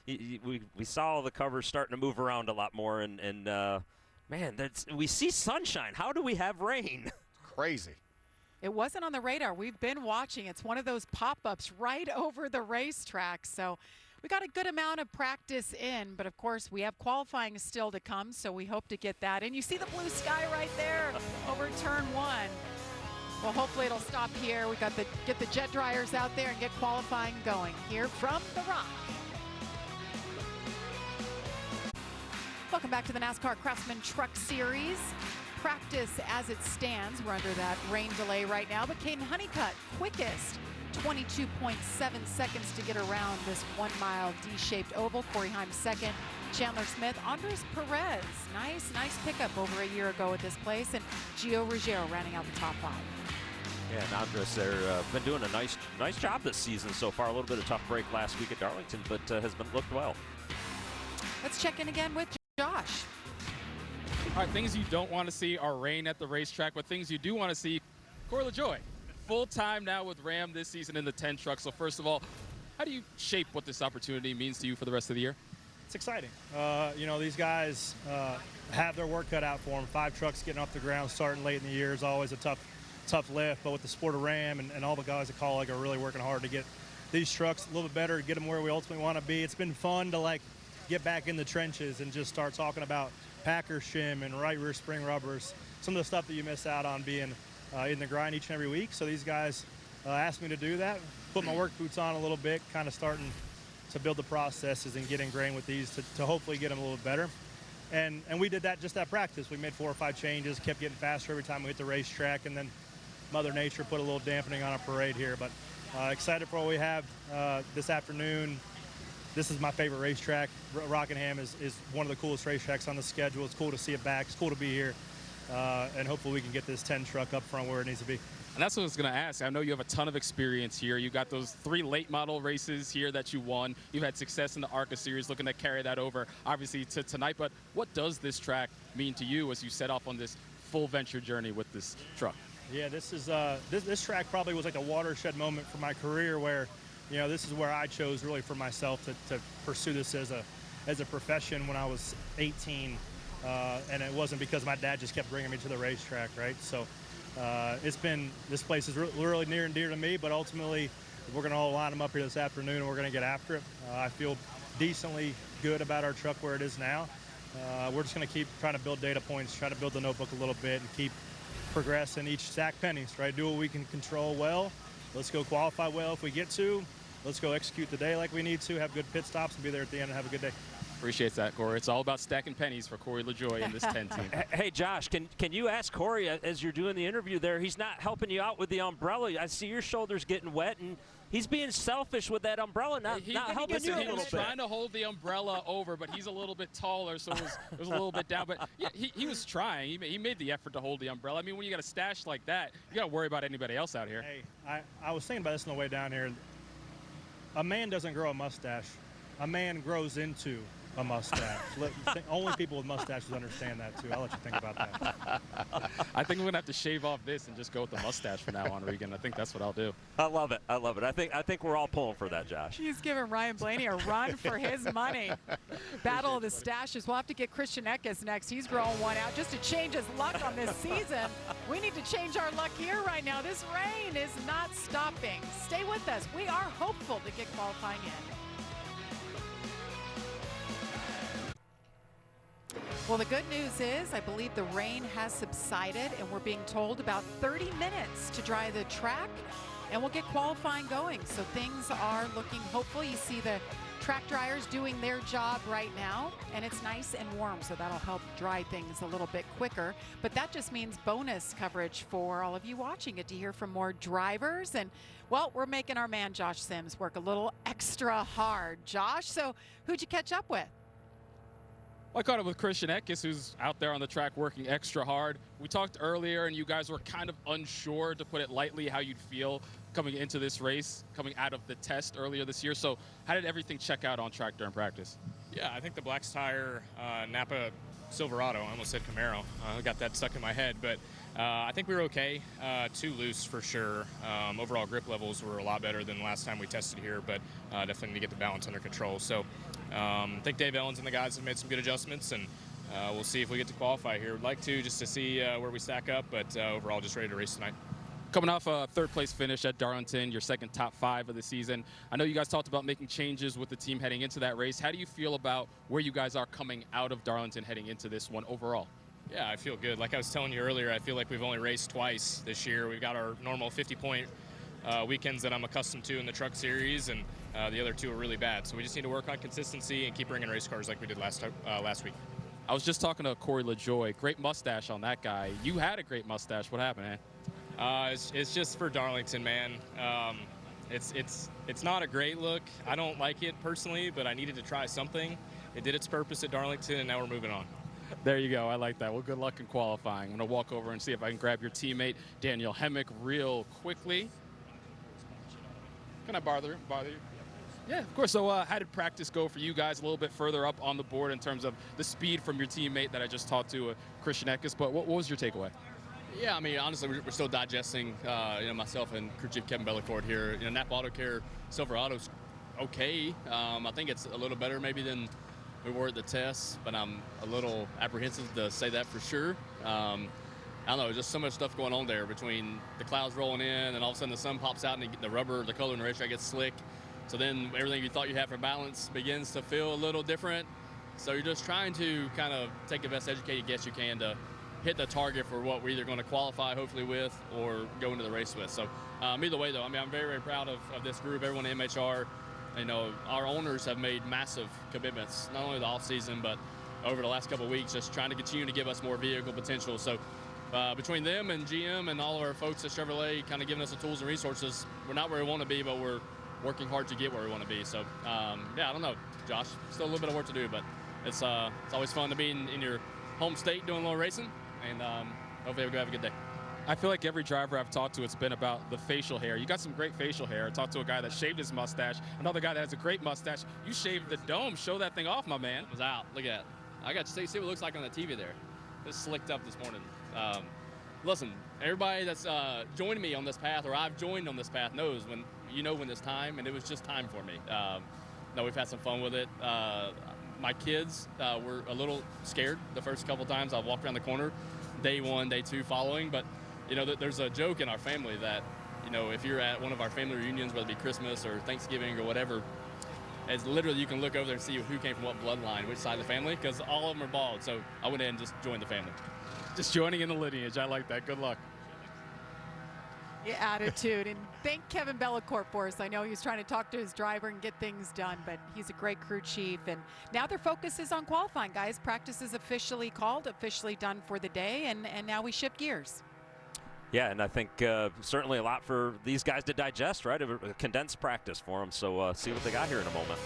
We saw the covers starting to move around a lot more, and man, we see sunshine. How do we have rain? Crazy. It wasn't on the radar. We've been watching. It's one of those pop-ups right over the racetrack. So we got a good amount of practice in, but of course we have qualifying still to come. So we hope to get that in. You see the blue sky right there over turn 1. Well, hopefully it'll stop here. We got get the jet dryers out there and get qualifying going here from the Rock. Welcome back to the NASCAR Craftsman Truck Series. Practice as it stands. We're under that rain delay right now, but Caden Honeycutt, quickest, 22.7 seconds to get around this 1-mile D-shaped oval. Corey Heim second. Chandler Smith, Andres Perez, nice pickup over a year ago at this place, and Gio Ruggiero rounding out the top 5. Yeah, and Andres, they're been doing a nice job this season so far. A little bit of tough break last week at Darlington, but has been looked well. Let's check in again with Josh. All right, things you don't want to see are rain at the racetrack, but things you do want to see, Corey LaJoie, full-time now with Ram this season in the 10 truck. So first of all, how do you shape what this opportunity means to you for the rest of the year? It's exciting. You know, these guys have their work cut out for them. 5 trucks getting off the ground starting late in the year is always a tough lift, but with the sport of Ram and all the guys at Colleague are really working hard to get these trucks a little bit better, get them where we ultimately want to be. It's been fun to get back in the trenches and just start talking about Packer shim and right rear spring rubbers, some of the stuff that you miss out on being in the grind each and every week. So these guys asked me to do that, put my work boots on a little bit, kind of starting to build the processes and get ingrained with these to hopefully get them a little better. And we did that just at practice. We made 4 or 5 changes, kept getting faster every time we hit the racetrack, and then Mother Nature put a little dampening on a parade here. But excited for what we have this afternoon. This is my favorite racetrack. Rockingham is one of the coolest racetracks on the schedule. It's cool to see it back. It's cool to be here. And hopefully we can get this 10 truck up front where it needs to be. And that's what I was going to ask. I know you have a ton of experience here. You got those 3 late model races here that you won. You've had success in the ARCA series, looking to carry that over, obviously, to tonight. But what does this track mean to you as you set off on this full venture journey with this truck? Yeah, this is this track probably was like a watershed moment for my career where, you know, this is where I chose really for myself to pursue this as a profession when I was 18. And it wasn't because my dad just kept bringing me to the racetrack, right? So this place is really near and dear to me, but ultimately we're going to all line them up here this afternoon and we're going to get after it. I feel decently good about our truck where it is now. We're just going to keep trying to build data points, try to build the notebook a little bit and keep progressing each stack pennies, right? Do what we can control well. Let's go qualify well if we get to. Let's go execute the day like we need to, have good pit stops, and be there at the end and have a good day. Appreciate that, Corey. It's all about stacking pennies for Corey LaJoie in this 10 team. Hey, Josh, can you ask Corey, as you're doing the interview there, he's not helping you out with the umbrella. I see your shoulders getting wet, and he's being selfish with that umbrella, not helping you a little bit. He was trying to hold the umbrella over, but he's a little bit taller, so it was a little bit down. But yeah, he was trying. He made the effort to hold the umbrella. I mean, when you got a stash like that, you got to worry about anybody else out here. Hey, I was thinking about this on the way down here. A man doesn't grow a mustache. A man grows into a mustache. Only people with mustaches understand that, too. I'll let you think about that. I think we're going to have to shave off this and just go with the mustache from now on, Regan. I think that's what I'll do. I love it. I love it. I think we're all pulling for that, Josh. He's giving Ryan Blaney a run for his money. Battle of the stashes. We'll have to get Christian Eckes next. He's growing one out just to change his luck on this season. We need to change our luck here right now. This rain is not stopping. Stay with us. We are hopeful to get qualifying in. Well, the good news is I believe the rain has subsided, and we're being told about 30 minutes to dry the track, and we'll get qualifying going. So things are looking hopeful. You see the track dryers doing their job right now, and it's nice and warm, so that'll help dry things a little bit quicker. But that just means bonus coverage for all of you watching. Get to hear from more drivers, and, well, we're making our man Josh Sims work a little extra hard. Josh, so who'd you catch up with? I caught up with Christian Eckes, who's out there on the track working extra hard. We talked earlier, and you guys were kind of unsure, to put it lightly, how you'd feel coming into this race, coming out of the test earlier this year. So how did everything check out on track during practice? Yeah, I think the Black's tire, Napa Silverado, I almost said Camaro. I got that stuck in my head, but I think we were okay. Too loose for sure. Overall grip levels were a lot better than the last time we tested here, but definitely need to get the balance under control. So I think Dave Ellens and the guys have made some good adjustments, and we'll see if we get to qualify here. We'd like to, just to see where we stack up, but overall just ready to race tonight. Coming off a third-place finish at Darlington, your second top 5 of the season. I know you guys talked about making changes with the team heading into that race. How do you feel about where you guys are coming out of Darlington heading into this one overall? Yeah, I feel good. Like I was telling you earlier, I feel like we've only raced twice this year. We've got our normal 50-point weekends that I'm accustomed to in the truck series, and the other 2 are really bad. So we just need to work on consistency and keep bringing race cars like we did last week. I was just talking to Corey LaJoie. Great mustache on that guy. You had a great mustache. What happened, man? It's just for Darlington, man. It's not a great look. I don't like it personally, but I needed to try something. It did its purpose at Darlington, and now we're moving on. There you go. I like that. Well, good luck in qualifying. I'm going to walk over and see if I can grab your teammate, Daniel Hemmick, real quickly. Can I bother you? Yeah, of course. So how did practice go for you guys? A little bit further up on the board in terms of the speed from your teammate that I just talked to, Christian Eckes. But what was your takeaway? Yeah, I mean, honestly, we're still digesting, myself and crew chief Kevin Bellicourt here. Napa Auto Care Silverado's okay. I think it's a little better maybe than we were at the test, but I'm a little apprehensive to say that for sure. I don't know, just so much stuff going on there between the clouds rolling in and all of a sudden the sun pops out and the rubber, the color in the racetrack gets slick. So then everything you thought you had for balance begins to feel a little different. So you're just trying to kind of take the best educated guess you can to hit the target for what we're either going to qualify hopefully with or go into the race with. So either way though, I mean, I'm very, very proud of this group, everyone in MHR. Our owners have made massive commitments, not only the off season, but over the last couple of weeks, just trying to continue to give us more vehicle potential. So between them and GM and all of our folks at Chevrolet kind of giving us the tools and resources, we're not where we want to be, but we're working hard to get where we want to be. So yeah, I don't know, Josh, still a little bit of work to do, but it's always fun to be in your home state doing a little racing, and hopefully we'll have a good day. I feel like every driver I've talked to, it's been about the facial hair. You got some great facial hair. I talked to a guy that shaved his mustache, another guy that has a great mustache. You shaved the dome. Show that thing off, my man. It was out. Look at it. I got to see what it looks like on the TV there. It's slicked up this morning. Listen, everybody that's joined me on this path, or I've joined on this path, knows when it's time, and it was just time for me. We've had some fun with it. My kids were a little scared the first couple times I walked around the corner, day 1, day 2 following, but there's a joke in our family that, if you're at one of our family reunions, whether it be Christmas or Thanksgiving or whatever, it's literally you can look over there and see who came from what bloodline, which side of the family, because all of them are bald. So I went in and just joined the family. Just joining in the lineage. I like that. Good luck. Yeah, attitude. And thank Kevin Bellicourt for us. I know he was trying to talk to his driver and get things done, but he's a great crew chief. And now their focus is on qualifying, guys. Practice is officially called, officially done for the day, and now we shift gears. Yeah, and I think certainly a lot for these guys to digest, right? A condensed practice for them. So see what they got here in a moment.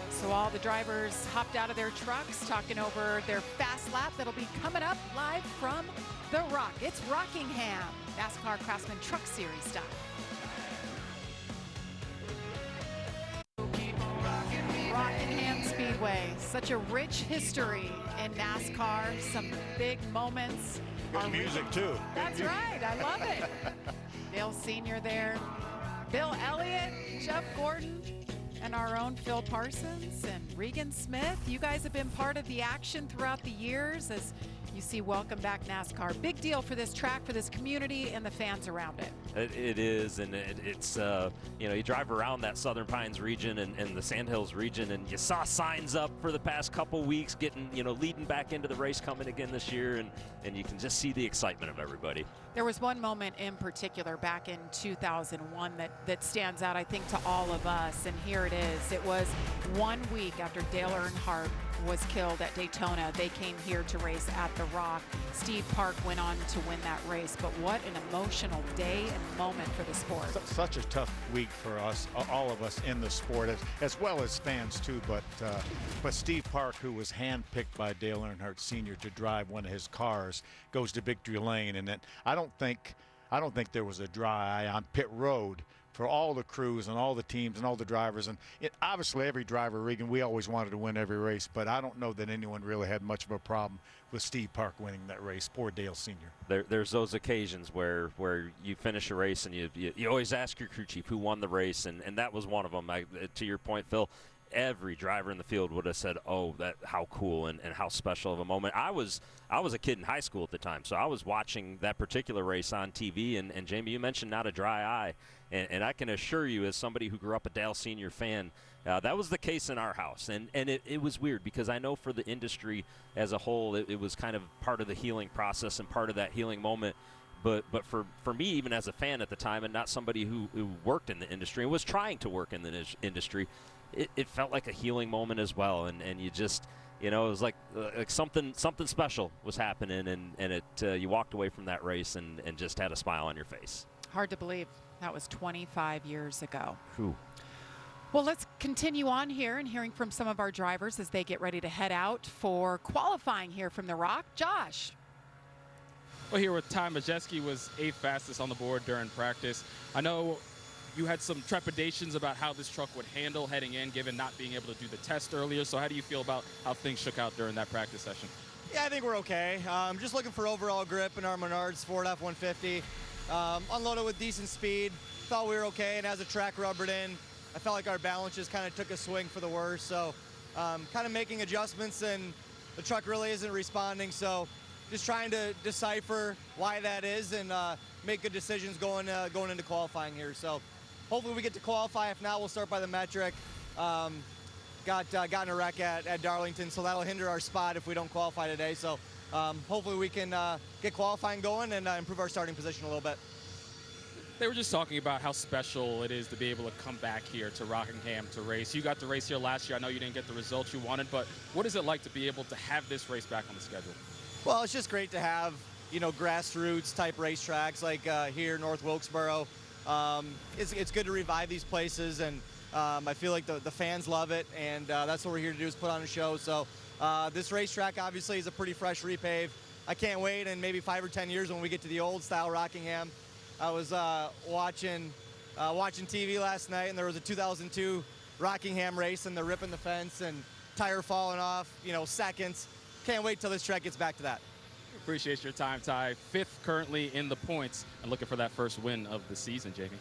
So all the drivers hopped out of their trucks, talking over their fast lap that'll be coming up live from The Rock. It's Rockingham, NASCAR Craftsman Truck Series style. Rockingham Speedway, such a rich history in NASCAR, some big moments. Good music too. That's right, I love it. Dale Sr. there, Bill Elliott, Jeff Gordon, and our own Phil Parsons and Regan Smith. You guys have been part of the action throughout the years as you see Welcome Back NASCAR. Big deal for this track, for this community, and the fans around it. It is, and it's you drive around that Southern Pines region and the Sandhills region, and you saw signs up for the past couple weeks getting, leading back into the race coming again this year, and you can just see the excitement of everybody. There was one moment in particular back in 2001 that stands out, I think, to all of us, and here it is. It was 1 week after Dale Earnhardt was killed at Daytona. They came here to race at The Rock. Steve Park went on to win that race, but what an emotional day and moment for the sport. Such a tough week for us, all of us in the sport, as well as fans too. But Steve Park, who was handpicked by Dale Earnhardt Sr. to drive one of his cars, goes to victory lane, and I don't think there was a dry eye on pit road for all the crews and all the teams and all the drivers. And obviously every driver, Regan, we always wanted to win every race, but I don't know that anyone really had much of a problem with Steve Park winning that race. Poor Dale Sr. There's those occasions where you finish a race and you always ask your crew chief who won the race, and that was one of them. To your point, Phil, every driver in the field would have said, oh, that how cool and how special of a moment. I was a kid in high school at the time, so I was watching that particular race on TV, and Jamie, you mentioned not a dry eye, and I can assure you, as somebody who grew up a Dale Sr. fan, that was the case in our house. And it was weird because I know for the industry as a whole, it was kind of part of the healing process and part of that healing moment. But for me, even as a fan at the time and not somebody who worked in the industry and was trying to work in the industry, it felt like a healing moment as well. And you just, it was like something special was happening, and you walked away from that race and just had a smile on your face. Hard to believe. That was 25 years ago. Whew. Well, let's continue on here and hearing from some of our drivers as they get ready to head out for qualifying here from the Rock. Josh. Well, here with Ty Majeski was 8th fastest on the board during practice. I know you had some trepidations about how this truck would handle heading in, given not being able to do the test earlier. So how do you feel about how things shook out during that practice session? Yeah, I think we're okay. Just looking for overall grip in our Menards Ford F-150. Unloaded with decent speed. Thought we were okay, and as the track rubbered in, I felt like our balance just kind of took a swing for the worse. So kind of making adjustments, and the truck really isn't responding. So just trying to decipher why that is and make good decisions going into qualifying here. So hopefully we get to qualify. If not, we'll start by the metric. Got in a wreck at Darlington, so that'll hinder our spot if we don't qualify today. So hopefully we can get qualifying going and improve our starting position a little bit. They were just talking about how special it is to be able to come back here to Rockingham to race. You got to race here last year. I know you didn't get the results you wanted, but what is it like to be able to have this race back on the schedule? Well, it's just great to have, grassroots type racetracks like here, North Wilkesboro. It's good to revive these places, and I feel like the fans love it, and that's what we're here to do, is put on a show. So this racetrack obviously is a pretty fresh repave. I can't wait, and maybe 5 or 10 years when we get to the old style Rockingham. I was watching TV last night, and there was a 2002 Rockingham race, and they're ripping the fence and tire falling off, seconds. Can't wait till this track gets back to that. Appreciate your time, Ty. 5th currently in the points, and looking for that first win of the season, Jamie.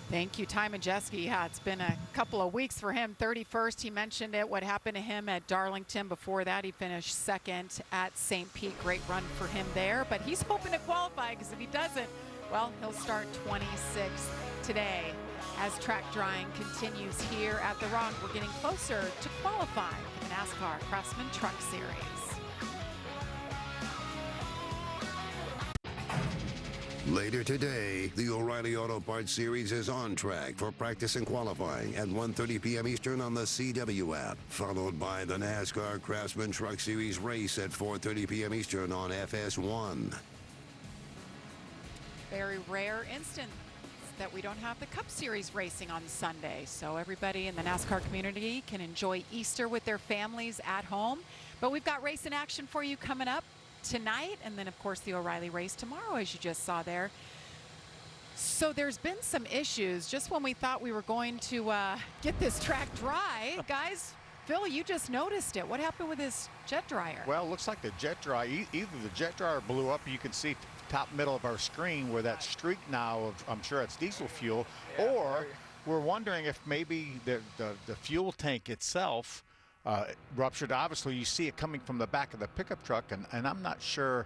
Thank you, Ty Majeski. Yeah, it's been a couple of weeks for him. 31st, he mentioned it, what happened to him at Darlington. Before that, he finished 2nd at St. Pete. Great run for him there, but he's hoping to qualify, because if he doesn't, well, he'll start 26th today. As track drying continues here at the Rock, we're getting closer to qualifying for the NASCAR Craftsman Truck Series. Later today, the O'Reilly Auto Parts Series is on track for practice and qualifying at 1:30 p.m. Eastern on the CW app, followed by the NASCAR Craftsman Truck Series race at 4:30 p.m. Eastern on FS1. Very rare instance that we don't have the Cup Series racing on Sunday, so everybody in the NASCAR community can enjoy Easter with their families at home. But we've got race in action for you coming up tonight, and then of course the O'Reilly race tomorrow, as you just saw there. So there's been some issues just when we thought we were going to get this track dry. Guys, Phil, you just noticed it. What happened with this jet dryer? Well, it looks like the jet dryer, either the jet dryer blew up, you can see top middle of our screen where that streak now of, I'm sure it's diesel fuel, or we're wondering if maybe the fuel tank itself ruptured. Obviously, you see it coming from the back of the pickup truck, and I'm not sure,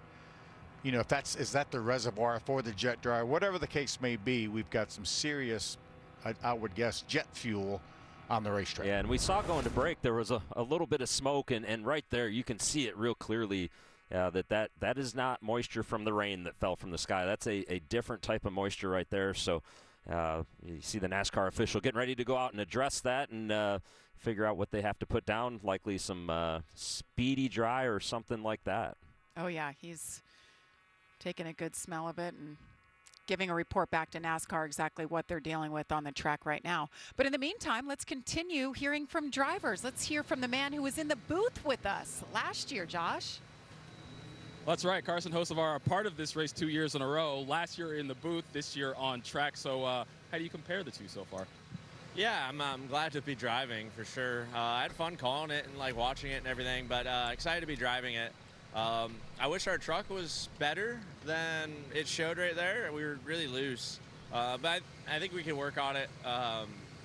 if is that the reservoir for the jet dryer. Whatever the case may be, we've got some serious, I would guess, jet fuel on the racetrack. Yeah, and we saw going to break, there was a little bit of smoke, and right there you can see it real clearly. That is not moisture from the rain that fell from the sky. That's a different type of moisture right there. So you see the NASCAR official getting ready to go out and address that and figure out what they have to put down, likely some speedy dry or something like that. Oh, yeah, he's taking a good smell of it and giving a report back to NASCAR exactly what they're dealing with on the track right now. But in the meantime, let's continue hearing from drivers. Let's hear from the man who was in the booth with us last year, Josh. That's right. Carson Hocevar, a part of this race 2 years in a row. Last year in the booth, this year on track. So how do you compare the two so far? Yeah, I'm glad to be driving for sure. I had fun calling it and like watching it and everything, but excited to be driving it. I wish our truck was better than it showed right there. We were really loose, but I think we can work on it.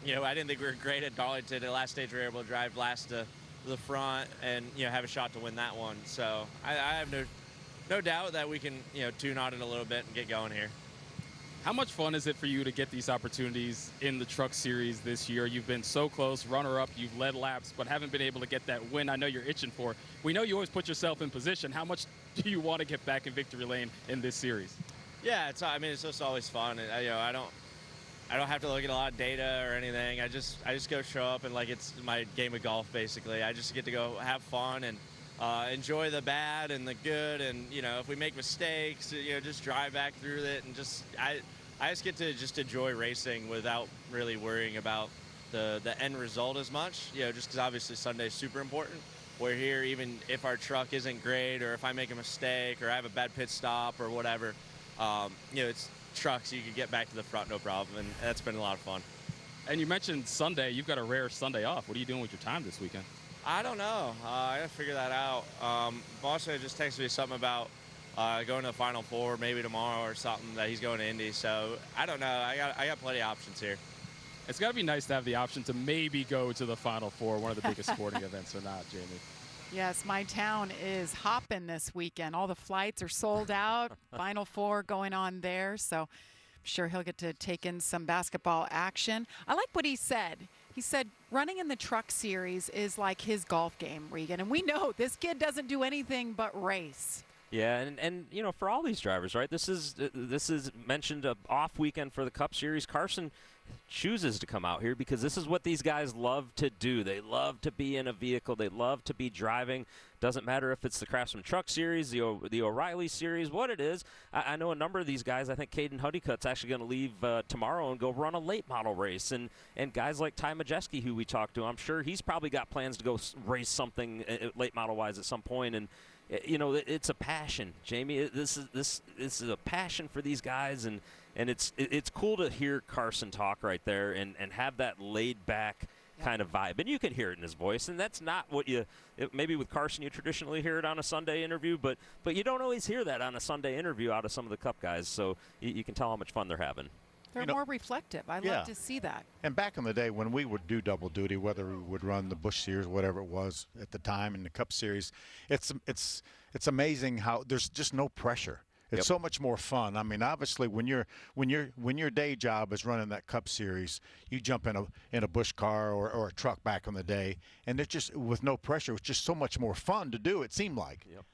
You know, I didn't think we were great at Darlington. The last stage we were able to drive last to the front and, you know, have a shot to win that one. So I have no doubt that we can, you know, tune on it a little bit and get going here. How much fun is it for you to get these opportunities in the Truck Series this year? You've been so close, runner-up, you've led laps, but haven't been able to get that win I know you're itching for. We know you always put yourself in position. How much do you want to get back in victory lane in this series? Yeah, it's just always fun. And, you know, I don't have to look at a lot of data or anything. I just go show up and like it's my game of golf basically. I just get to go have fun and enjoy the bad and the good, and you know, if we make mistakes, you know, just drive back through it, and I just get to just enjoy racing without really worrying about the end result as much. You know, just because obviously Sunday is super important. We're here even if our truck isn't great, or if I make a mistake, or I have a bad pit stop or whatever. You know, it's trucks, you can get back to the front no problem, and that's been a lot of fun. And you mentioned Sunday. You've got a rare Sunday off. What are you doing with your time this weekend? I don't know. I gotta figure that out. Bossa just texted me something about going to the Final Four maybe tomorrow or something, that he's going to Indy. So I don't know. I got plenty of options here. It's got to be nice to have the option to maybe go to the Final Four, one of the biggest sporting events, or not, Jamie? Yes, my town is hopping this weekend. All the flights are sold out. Final Four going on there. So I'm sure he'll get to take in some basketball action. I like what he said. He said running in the Truck Series is like his golf game, Regan. And we know this kid doesn't do anything but race. Yeah, and you know, for all these drivers, right? This is mentioned an off weekend for the Cup Series. Carson chooses to come out here because this is what these guys love to do. They love to be in a vehicle. They love to be driving. Doesn't matter if it's the Craftsman Truck Series, the O'Reilly Series, what it is. I know a number of these guys. I think Caden Honeycutt's actually going to leave tomorrow and go run a late model race. And guys like Ty Majeski, who we talked to, I'm sure he's probably got plans to go race something late model-wise at some point. And you know, it's a passion, Jamie. This is a passion for these guys, and it's cool to hear Carson talk right there and have that laid back kind of vibe, and you can hear it in his voice. And that's not what maybe with Carson you traditionally hear it on a Sunday interview, but you don't always hear that on a Sunday interview out of some of the Cup guys. So you can tell how much fun they're having. They're more reflective. I love to see that. And back in the day when we would do double duty, whether we would run the Busch Series, whatever it was at the time, in the Cup Series, it's amazing how there's just no pressure. It's so much more fun. I mean, obviously, when your day job is running that Cup Series, you jump in a Busch car or a truck back in the day, and it's just with no pressure. It's just so much more fun to do. It seemed like. Yep.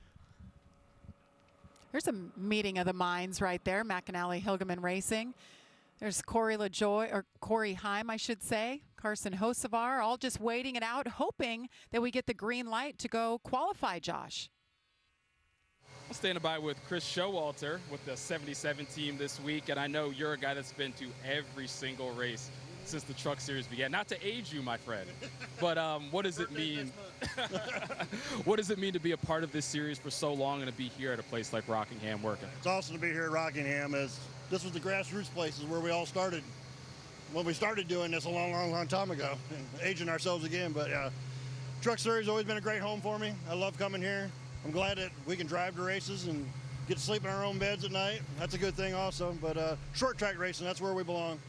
There's a meeting of the minds right there. McAnally Hilgeman Racing. There's Corey Heim, I should say, Carson Hocevar, all just waiting it out, hoping that we get the green light to go qualify, Josh. I'm standing by with Chris Showalter with the 77 team this week, and I know you're a guy that's been to every single race since the Truck Series began. Not to age you, my friend, but what does it mean? What does it mean to be a part of this series for so long and to be here at a place like Rockingham working? It's awesome to be here at Rockingham. This was the grassroots places where we all started when we started doing this a long time ago, and aging ourselves again. But Truck Series has always been a great home for me. I love coming here. I'm glad that we can drive to races and get to sleep in our own beds at night. That's a good thing also. But short track racing, that's where we belong.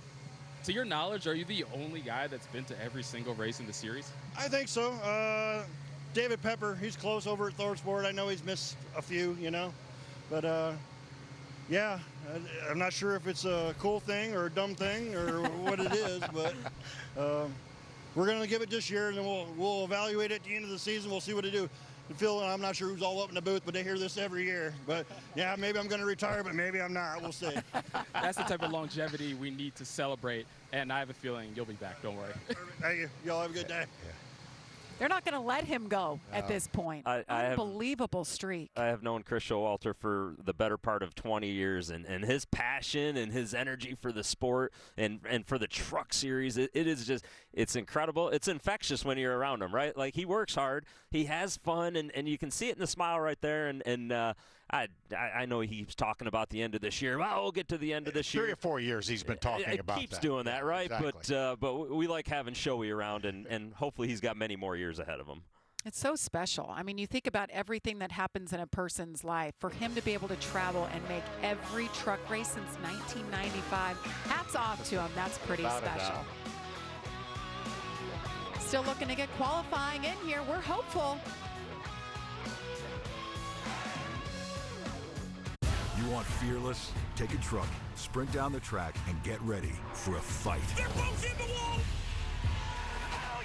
To your knowledge, are you the only guy that's been to every single race in the series? I think so. David Pepper, he's close over at ThorSport. I know he's missed a few, you know. But yeah, I'm not sure if it's a cool thing or a dumb thing or what it is, but we're going to give it this year, and then we'll evaluate it at the end of the season. We'll see what to do. Phil, I'm not sure who's all up in the booth, but they hear this every year. But, yeah, maybe I'm going to retire, but maybe I'm not. We'll see. That's the type of longevity we need to celebrate, and I have a feeling you'll be back. Don't worry. Thank you. Y'all have a good day. They're not going to let him go at this point. Unbelievable streak. I have known Chris Showalter for the better part of 20 years, and his passion and his energy for the sport and for the truck series, it is just, it's incredible. It's infectious when you're around him, right? Like, he works hard, he has fun, and you can see it in the smile right there. And I know he's talking about the end of this year. Well, we'll get to the end of this year. 3 or 4 years he's been talking about that. He keeps doing that, right? Exactly. But we like having Shoei around, and hopefully he's got many more years ahead of him. It's so special. I mean, you think about everything that happens in a person's life. For him to be able to travel and make every truck race since 1995, hats off to him. That's pretty special. Still looking to get qualifying in here. We're hopeful. You want fearless? Take a truck, sprint down the track, and get ready for a fight. They're both in the wall! Hell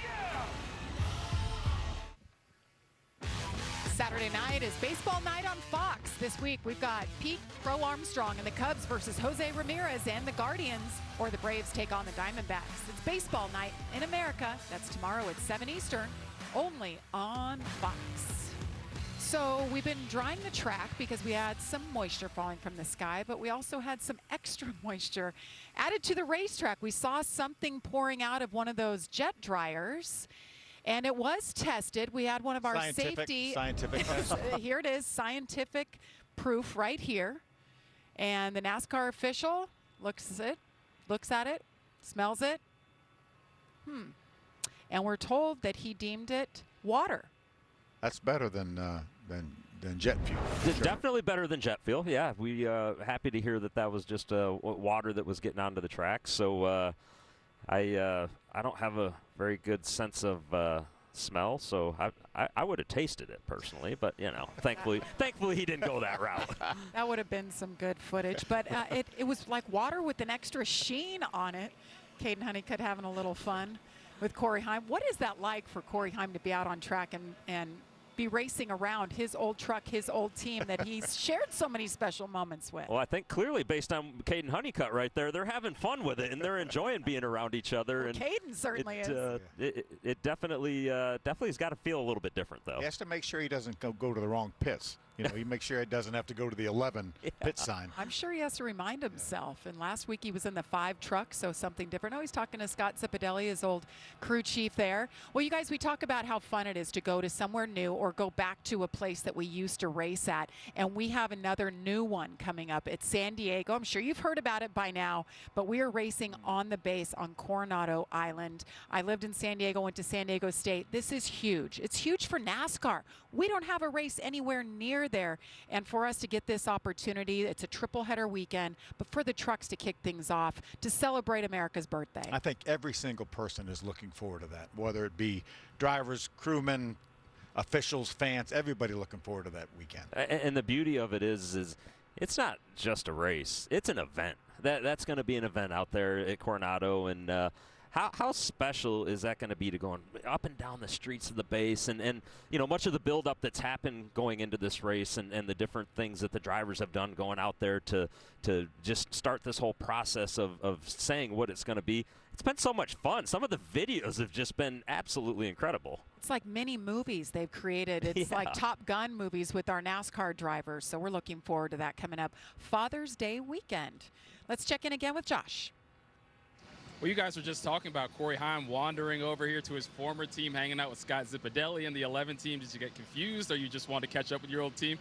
yeah! Saturday night is baseball night on Fox. This week we've got Pete Crow Armstrong and the Cubs versus Jose Ramirez, and the Guardians or the Braves take on the Diamondbacks. It's baseball night in America. That's tomorrow at 7 Eastern, only on Fox. So we've been drying the track because we had some moisture falling from the sky, but we also had some extra moisture added to the racetrack. We saw something pouring out of one of those jet dryers, and it was tested. We had one of our scientific tests. Here it is, scientific proof right here. And the NASCAR official looks at it, smells it. And we're told that he deemed it water. That's better than jet fuel. Sure. Definitely better than jet fuel. Yeah, we happy to hear that was just water that was getting onto the track. So I don't have a very good sense of smell, so I would have tasted it personally, but thankfully he didn't go that route. That would have been some good footage, but it was like water with an extra sheen on it. Caden Honeycutt having a little fun with Corey Heim. What is that like for Corey Heim to be out on track and be racing around his old truck, his old team that he's shared so many special moments with? Well, I think clearly based on Caden Honeycutt right there, they're having fun with it and they're enjoying being around each other. Well, and Caden certainly is. It definitely has got to feel a little bit different, though. He has to make sure he doesn't go to the wrong pits. He makes sure it doesn't have to go to the 11 pit sign. I'm sure he has to remind himself. And last week he was in the 5 truck, so something different. Oh, he's talking to Scott Zipadelli, his old crew chief there. Well, you guys, we talk about how fun it is to go to somewhere new or go back to a place that we used to race at. And we have another new one coming up at San Diego. I'm sure you've heard about it by now, but we are racing on the base on Coronado Island. I lived in San Diego, went to San Diego State. This is huge. It's huge for NASCAR. We don't have a race anywhere near there, and for us to get this opportunity, it's a triple header weekend, but for the trucks to kick things off to celebrate America's birthday. I think every single person is looking forward to that, whether it be drivers, crewmen, officials, fans, everybody looking forward to that weekend. And the beauty of it is it's not just a race, it's an event. That's going to be an event out there at Coronado, and how special is that going to be to going up and down the streets of the base and much of the buildup that's happened going into this race and the different things that the drivers have done going out there to just start this whole process of saying what it's going to be. It's been so much fun. Some of the videos have just been absolutely incredible. It's like mini movies they've created. It's like Top Gun movies with our NASCAR drivers. So we're looking forward to that coming up Father's Day weekend. Let's check in again with Josh. Well, you guys were just talking about Corey Heim wandering over here to his former team, hanging out with Scott Zipadelli and the 11 team. Did you get confused, or you just want to catch up with your old team?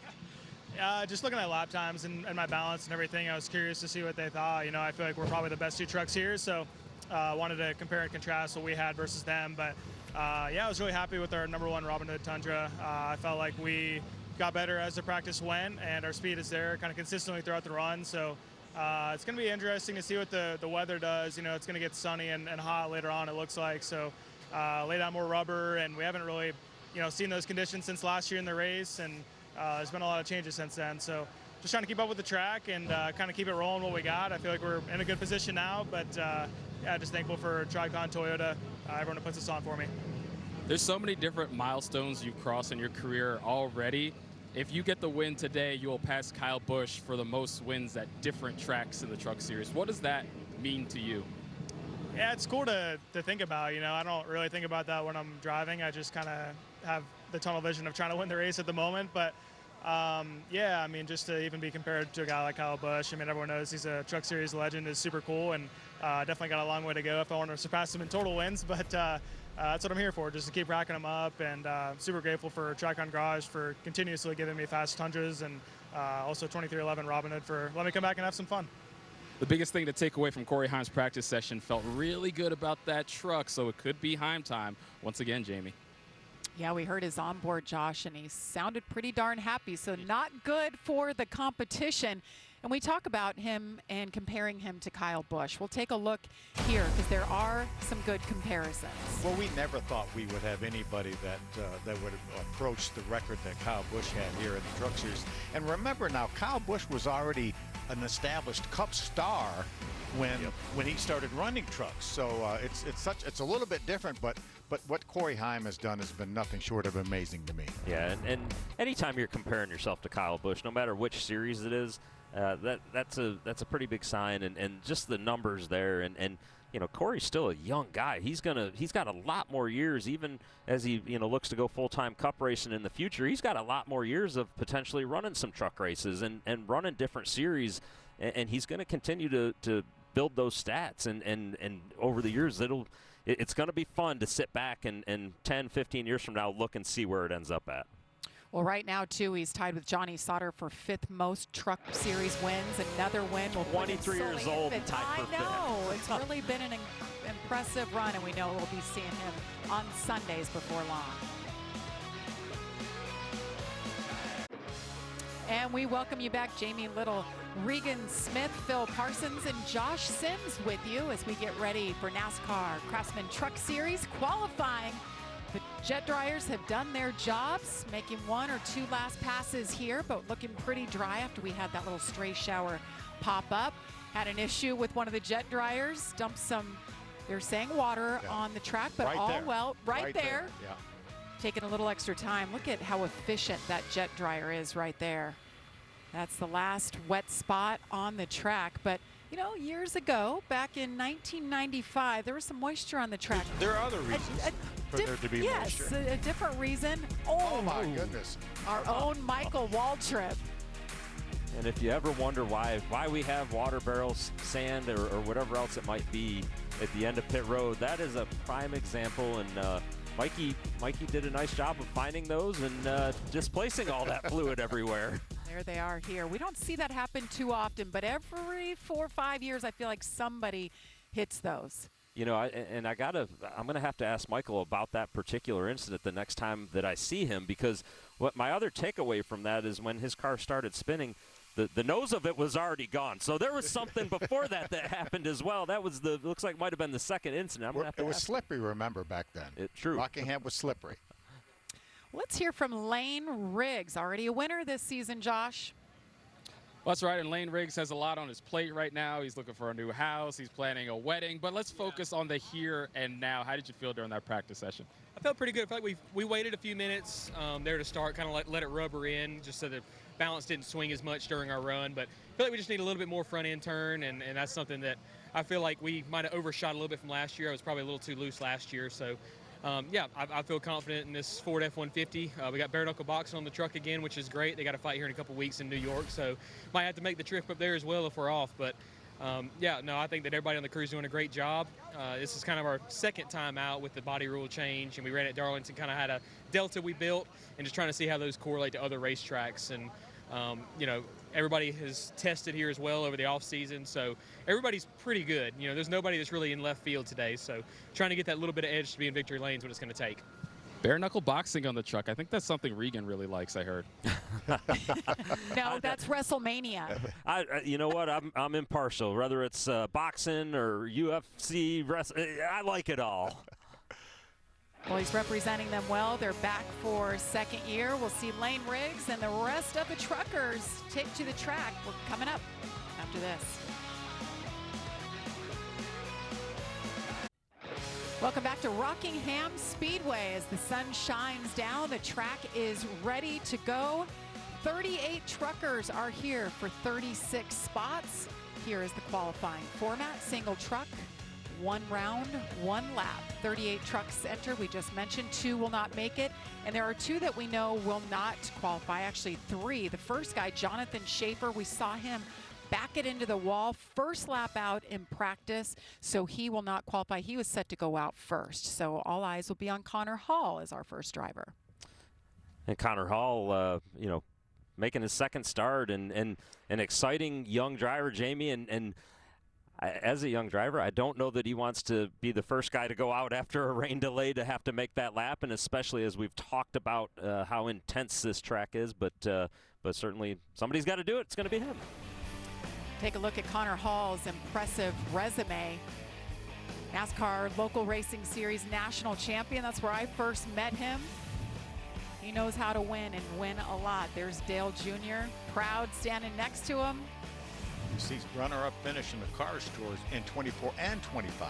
Just looking at lap times and my balance and everything, I was curious to see what they thought. I feel like we're probably the best 2 trucks here, so wanted to compare and contrast what we had versus them. But, I was really happy with our number 1 Robin Hood Tundra. I felt like we got better as the practice went, and our speed is there kind of consistently throughout the run. So it's going to be interesting to see what the weather does. It's going to get sunny and hot later on, it looks like. So lay down more rubber, and we haven't really, seen those conditions since last year in the race, and there's been a lot of changes since then. So just trying to keep up with the track and kind of keep it rolling what we got. I feel like we're in a good position now, but just thankful for Tricon Toyota, everyone who puts this on for me. There's so many different milestones you've crossed in your career already. If you get the win today, you will pass Kyle Busch for the most wins at different tracks in the Truck Series. What does that mean to you? Yeah, it's cool to think about. I don't really think about that when I'm driving. I just kind of have the tunnel vision of trying to win the race at the moment. But yeah, I mean, just to even be compared to a guy like Kyle Busch, I mean, everyone knows he's a Truck Series legend, is super cool, and definitely got a long way to go if I want to surpass him in total wins. But that's what I'm here for, just to keep racking them up, and super grateful for Track on Garage for continuously giving me fast tundras, and also 2311 Robin Hood for letting me come back and have some fun. The biggest thing to take away from Corey Heim's practice session, felt really good about that truck, so it could be Heim time once again, Jamie. Yeah, we heard his onboard, Josh, and he sounded pretty darn happy, so not good for the competition. And we talk about him and comparing him to Kyle Busch. We'll take a look here because there are some good comparisons. Well, we never thought we would have anybody that would approach the record that Kyle Busch had here in the Truck Series. And remember now, Kyle Busch was already an established Cup star when he started running trucks. So it's a little bit different, but what Corey Heim has done has been nothing short of amazing to me. Yeah, and anytime you're comparing yourself to Kyle Busch, no matter which series it is, that's a pretty big sign, and just the numbers there, and Corey's still a young guy. He's got a lot more years, even as he looks to go full-time Cup racing in the future. He's got a lot more years of potentially running some truck races and running different series, and he's going to continue to build those stats, and over the years it's going to be fun to sit back and 10, 15 years from now look and see where it ends up at. Well, right now, too, he's tied with Johnny Sauter for 5th most Truck Series wins. Another win will put him 23 years old and tied for 5th. I know. It's really been an impressive run, and we know we'll be seeing him on Sundays before long. And we welcome you back, Jamie Little, Regan Smith, Phil Parsons, and Josh Sims with you as we get ready for NASCAR Craftsman Truck Series qualifying. The jet dryers have done their jobs, making 1 or 2 last passes here, but looking pretty dry after we had that little stray shower pop up. Had an issue with one of the jet dryers, dumped some, they're saying water on the track, but right there. Yeah. Taking a little extra time. Look at how efficient that jet dryer is right there. That's the last wet spot on the track, but years ago, back in 1995, there was some moisture on the track. There are other reasons for there to be moisture. Yes, a different reason. Oh my goodness. Our own Michael Waltrip. And if you ever wonder why we have water barrels, sand, or whatever else it might be at the end of pit road, that is a prime example. And Mikey did a nice job of finding those and displacing all that fluid everywhere. There they are here. We don't see that happen too often, but every 4 or 5 years, I feel like somebody hits those. I'm going to have to ask Michael about that particular incident the next time that I see him, because what my other takeaway from that is when his car started spinning, the nose of it was already gone. So there was something before that happened as well. That was looks like might have been the second incident. It was slippery, remember, back then. True. Rockingham was slippery. Let's hear from Lane Riggs, already a winner this season, Josh. Well, that's right, and Lane Riggs has a lot on his plate right now. He's looking for a new house. He's planning a wedding. But let's focus on the here and now. How did you feel during that practice session? I felt pretty good. I felt like we waited a few minutes there to start, kind of let it rubber in, just so the balance didn't swing as much during our run. But I feel like we just need a little bit more front-end turn, and that's something that I feel like we might have overshot a little bit from last year. I was probably a little too loose last year. So, I feel confident in this Ford F-150. We got bare knuckle boxing on the truck again, which is great. They got a fight here in a couple weeks in New York, so might have to make the trip up there as well if we're off. But I think that everybody on the crew is doing a great job. This is kind of our second time out with the body rule change, and we ran at Darlington, kind of had a Delta we built, and just trying to see how those correlate to other racetracks. And everybody has tested here as well over the off season, so everybody's pretty good. There's nobody that's really in left field today, so trying to get that little bit of edge to be in victory lane is what it's going to take. Bare knuckle boxing on the truck. I think that's something Regan really likes, I heard. No, that's WrestleMania. You know what? I'm impartial. Whether it's boxing or UFC, I like it all. Well, he's representing them well. They're back for second year. We'll see Lane Riggs and the rest of the truckers take to the track. We're coming up after this. Welcome back to Rockingham Speedway. As the sun shines down, the track is ready to go. 38 truckers are here for 36 spots. Here is the qualifying format: single truck, one round, one lap. 38 trucks enter, we just mentioned. 2 will not make it, and there are 2 that we know will not qualify, actually 3. The first guy, Jonathan Schaefer, we saw him back it into the wall, first lap out in practice, so he will not qualify. He was set to go out first, so all eyes will be on Connor Hall as our first driver. And Connor Hall, you know, making his second start, and an exciting young driver, Jamie, and as a young driver, I don't know that he wants to be the first guy to go out after a rain delay to have to make that lap, and especially as we've talked about how intense this track is, but certainly somebody's got to do it. It's going to be him. Take a look at Connor Hall's impressive resume. NASCAR Local Racing Series national champion. That's where I first met him. He knows how to win and win a lot. There's Dale Jr., proud, standing next to him. You see runner-up finish in the Cars Tours in 24 and 25.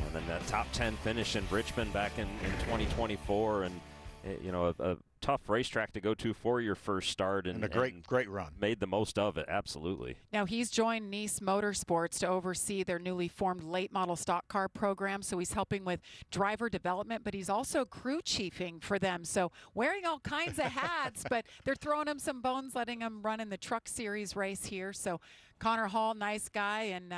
And then that top 10 finish in Richmond back in 2024, and you know, a tough racetrack to go to for your first start, and a great run. Made the most of it, absolutely. Now he's joined Nice Motorsports to oversee their newly formed late model stock car program, so he's helping with driver development, but he's also crew chiefing for them, so wearing all kinds of hats, but they're throwing him some bones, letting him run in the Truck Series race here. So Connor Hall, nice guy, and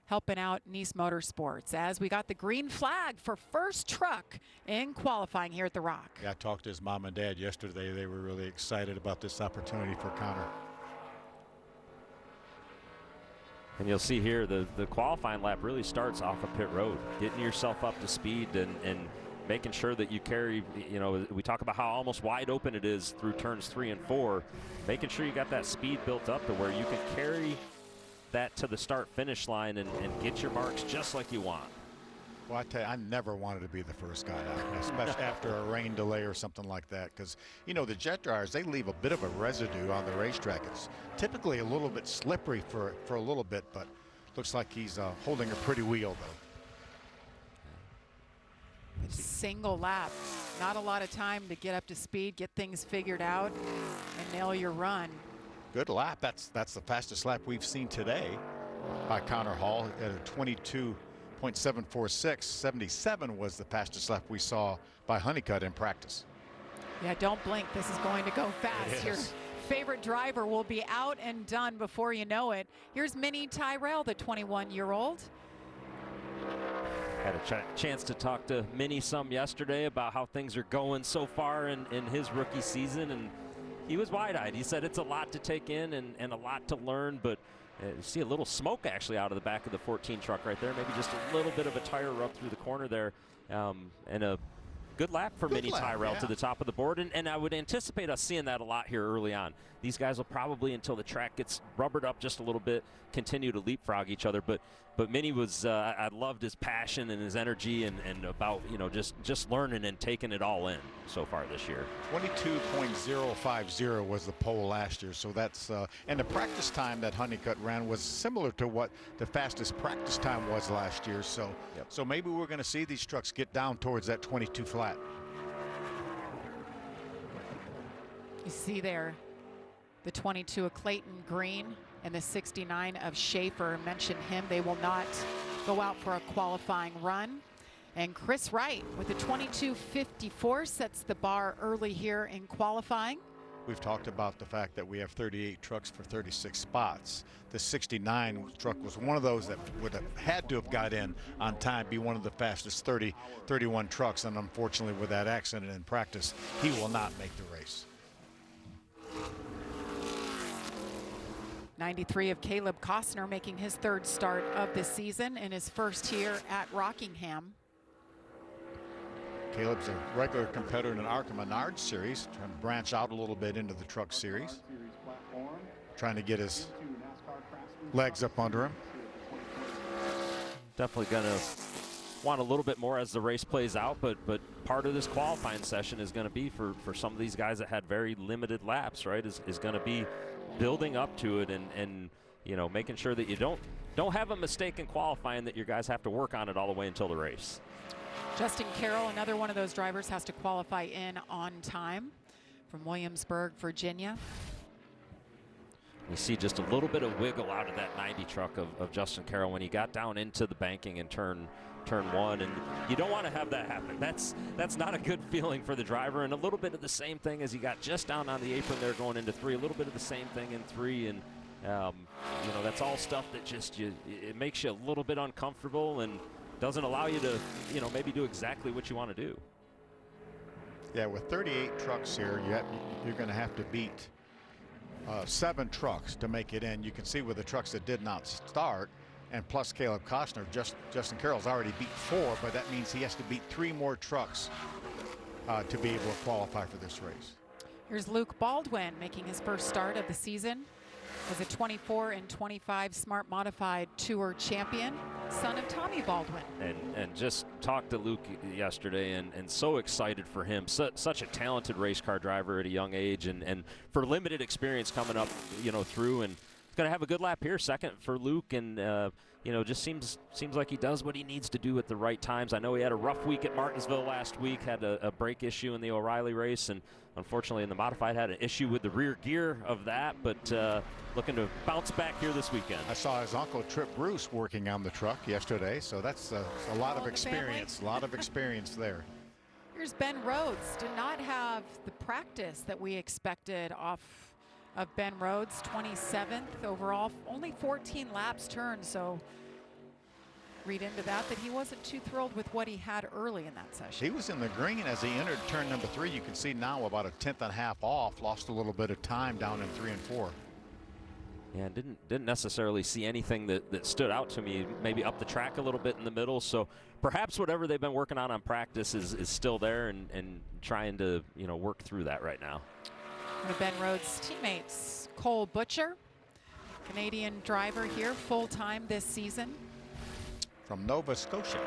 helping out Nice Motorsports as we got the green flag for first truck in qualifying here at the Rock. Yeah, I talked to his mom and dad yesterday. They were really excited about this opportunity for Connor. And you'll see here the qualifying lap really starts off of pit road, getting yourself up to speed and making sure that you carry, you know, we talk about how almost wide open it is through turns 3 and 4, making sure you got that speed built up to where you can carry that to the start-finish line and get your marks just like you want. Well, I tell you, I never wanted to be the first guy out, especially after a rain delay or something like that, because, you know, the jet dryers, they leave a bit of a residue on the racetrack. It's typically a little bit slippery for a little bit, but looks like he's holding a pretty wheel, though. Single lap. Not a lot of time to get up to speed, get things figured out, and nail your run. Good lap. That's the fastest lap we've seen today by Connor Hall at a 22.746. 77 was the fastest lap we saw by Honeycutt in practice. Yeah, don't blink. This is going to go fast. Your favorite driver will be out and done before you know it. Here's Minnie Tyrell, the 21-year-old. Had a chance to talk to Minnie some yesterday about how things are going so far in his rookie season, and he was wide-eyed. He said it's a lot to take in and a lot to learn, but you see a little smoke actually out of the back of the 14 truck right there. Maybe just a little bit of a tire rub through the corner there, and a good lap for Minnie Tyrell to the top of the board, and I would anticipate us seeing that a lot here early on. These guys will probably, until the track gets rubbered up just a little bit, continue to leapfrog each other, but Minnie was, I loved his passion and his energy and about, you know, just learning and taking it all in so far this year. 22.050 was the pole last year, so that's, and the practice time that Honeycutt ran was similar to what the fastest practice time was last year, so so maybe we're going to see these trucks get down towards that 22 flat. You see there the 22 of Clayton Green and the 69 of Schaefer. Mentioned him. They will not go out for a qualifying run. And Chris Wright with the 22.54 sets the bar early here in qualifying. We've talked about the fact that we have 38 trucks for 36 spots. The 69 truck was one of those that would have had to have got in on time, be one of the fastest 31 trucks, and unfortunately with that accident in practice, he will not make the race. 93 of Caleb Costner making his third start of the season and his first here at Rockingham. Caleb's a regular competitor in our Menards series, trying to branch out a little bit into the truck series, trying to get his legs up under him. Definitely going to want a little bit more as the race plays out, but part of this qualifying session is going to be for some of these guys that had very limited laps, right, is going to be building up to it and you know, making sure that you don't have a mistake in qualifying that your guys have to work on it all the way until the race. Justin Carroll, another one of those drivers, has to qualify in on time from Williamsburg, Virginia. You see just a little bit of wiggle out of that 90 truck of Justin Carroll when he got down into the banking in turn one, and you don't want to have that happen. That's not a good feeling for the driver. And a little bit of the same thing as he got just down on the apron there going into 3. A little bit of the same thing in 3, and you know, that's all stuff that just it makes you a little bit uncomfortable and doesn't allow you to, you know, maybe do exactly what you want to do. Yeah, with 38 trucks here, you're going to have to beat 7 trucks to make it in. You can see with the trucks that did not start, and plus Caleb Costner, Justin Carroll's already beat 4, but that means he has to beat 3 more trucks to be able to qualify for this race. Here's Luke Baldwin making his first start of the season as a 24 and 25 Smart Modified Tour champion, son of Tommy Baldwin. And just talked to Luke yesterday, and so excited for him. Such a talented race car driver at a young age, and for limited experience coming up, you know, through, and going to have a good lap here, second for Luke, and you know, just seems like he does what he needs to do at the right times. I know he had a rough week at Martinsville last week, had a brake issue in the O'Reilly race, and unfortunately in the modified had an issue with the rear gear of that, but looking to bounce back here this weekend. I saw his uncle Trip Bruce working on the truck yesterday, so that's a lot of experience, there. Here's Ben Rhodes. Did not have the practice that we expected off of Ben Rhodes, 27th overall, only 14 laps turned, so read into that he wasn't too thrilled with what he had early in that session. He was in the green as he entered turn number 3. You can see now about a 10th and a half off, lost a little bit of time down in 3 and 4. Yeah, didn't necessarily see anything that stood out to me, maybe up the track a little bit in the middle, so perhaps whatever they've been working on practice is still there, and trying to, you know, work through that right now. One of Ben Rhodes' teammates, Cole Butcher, Canadian driver here, full-time this season. From Nova Scotia.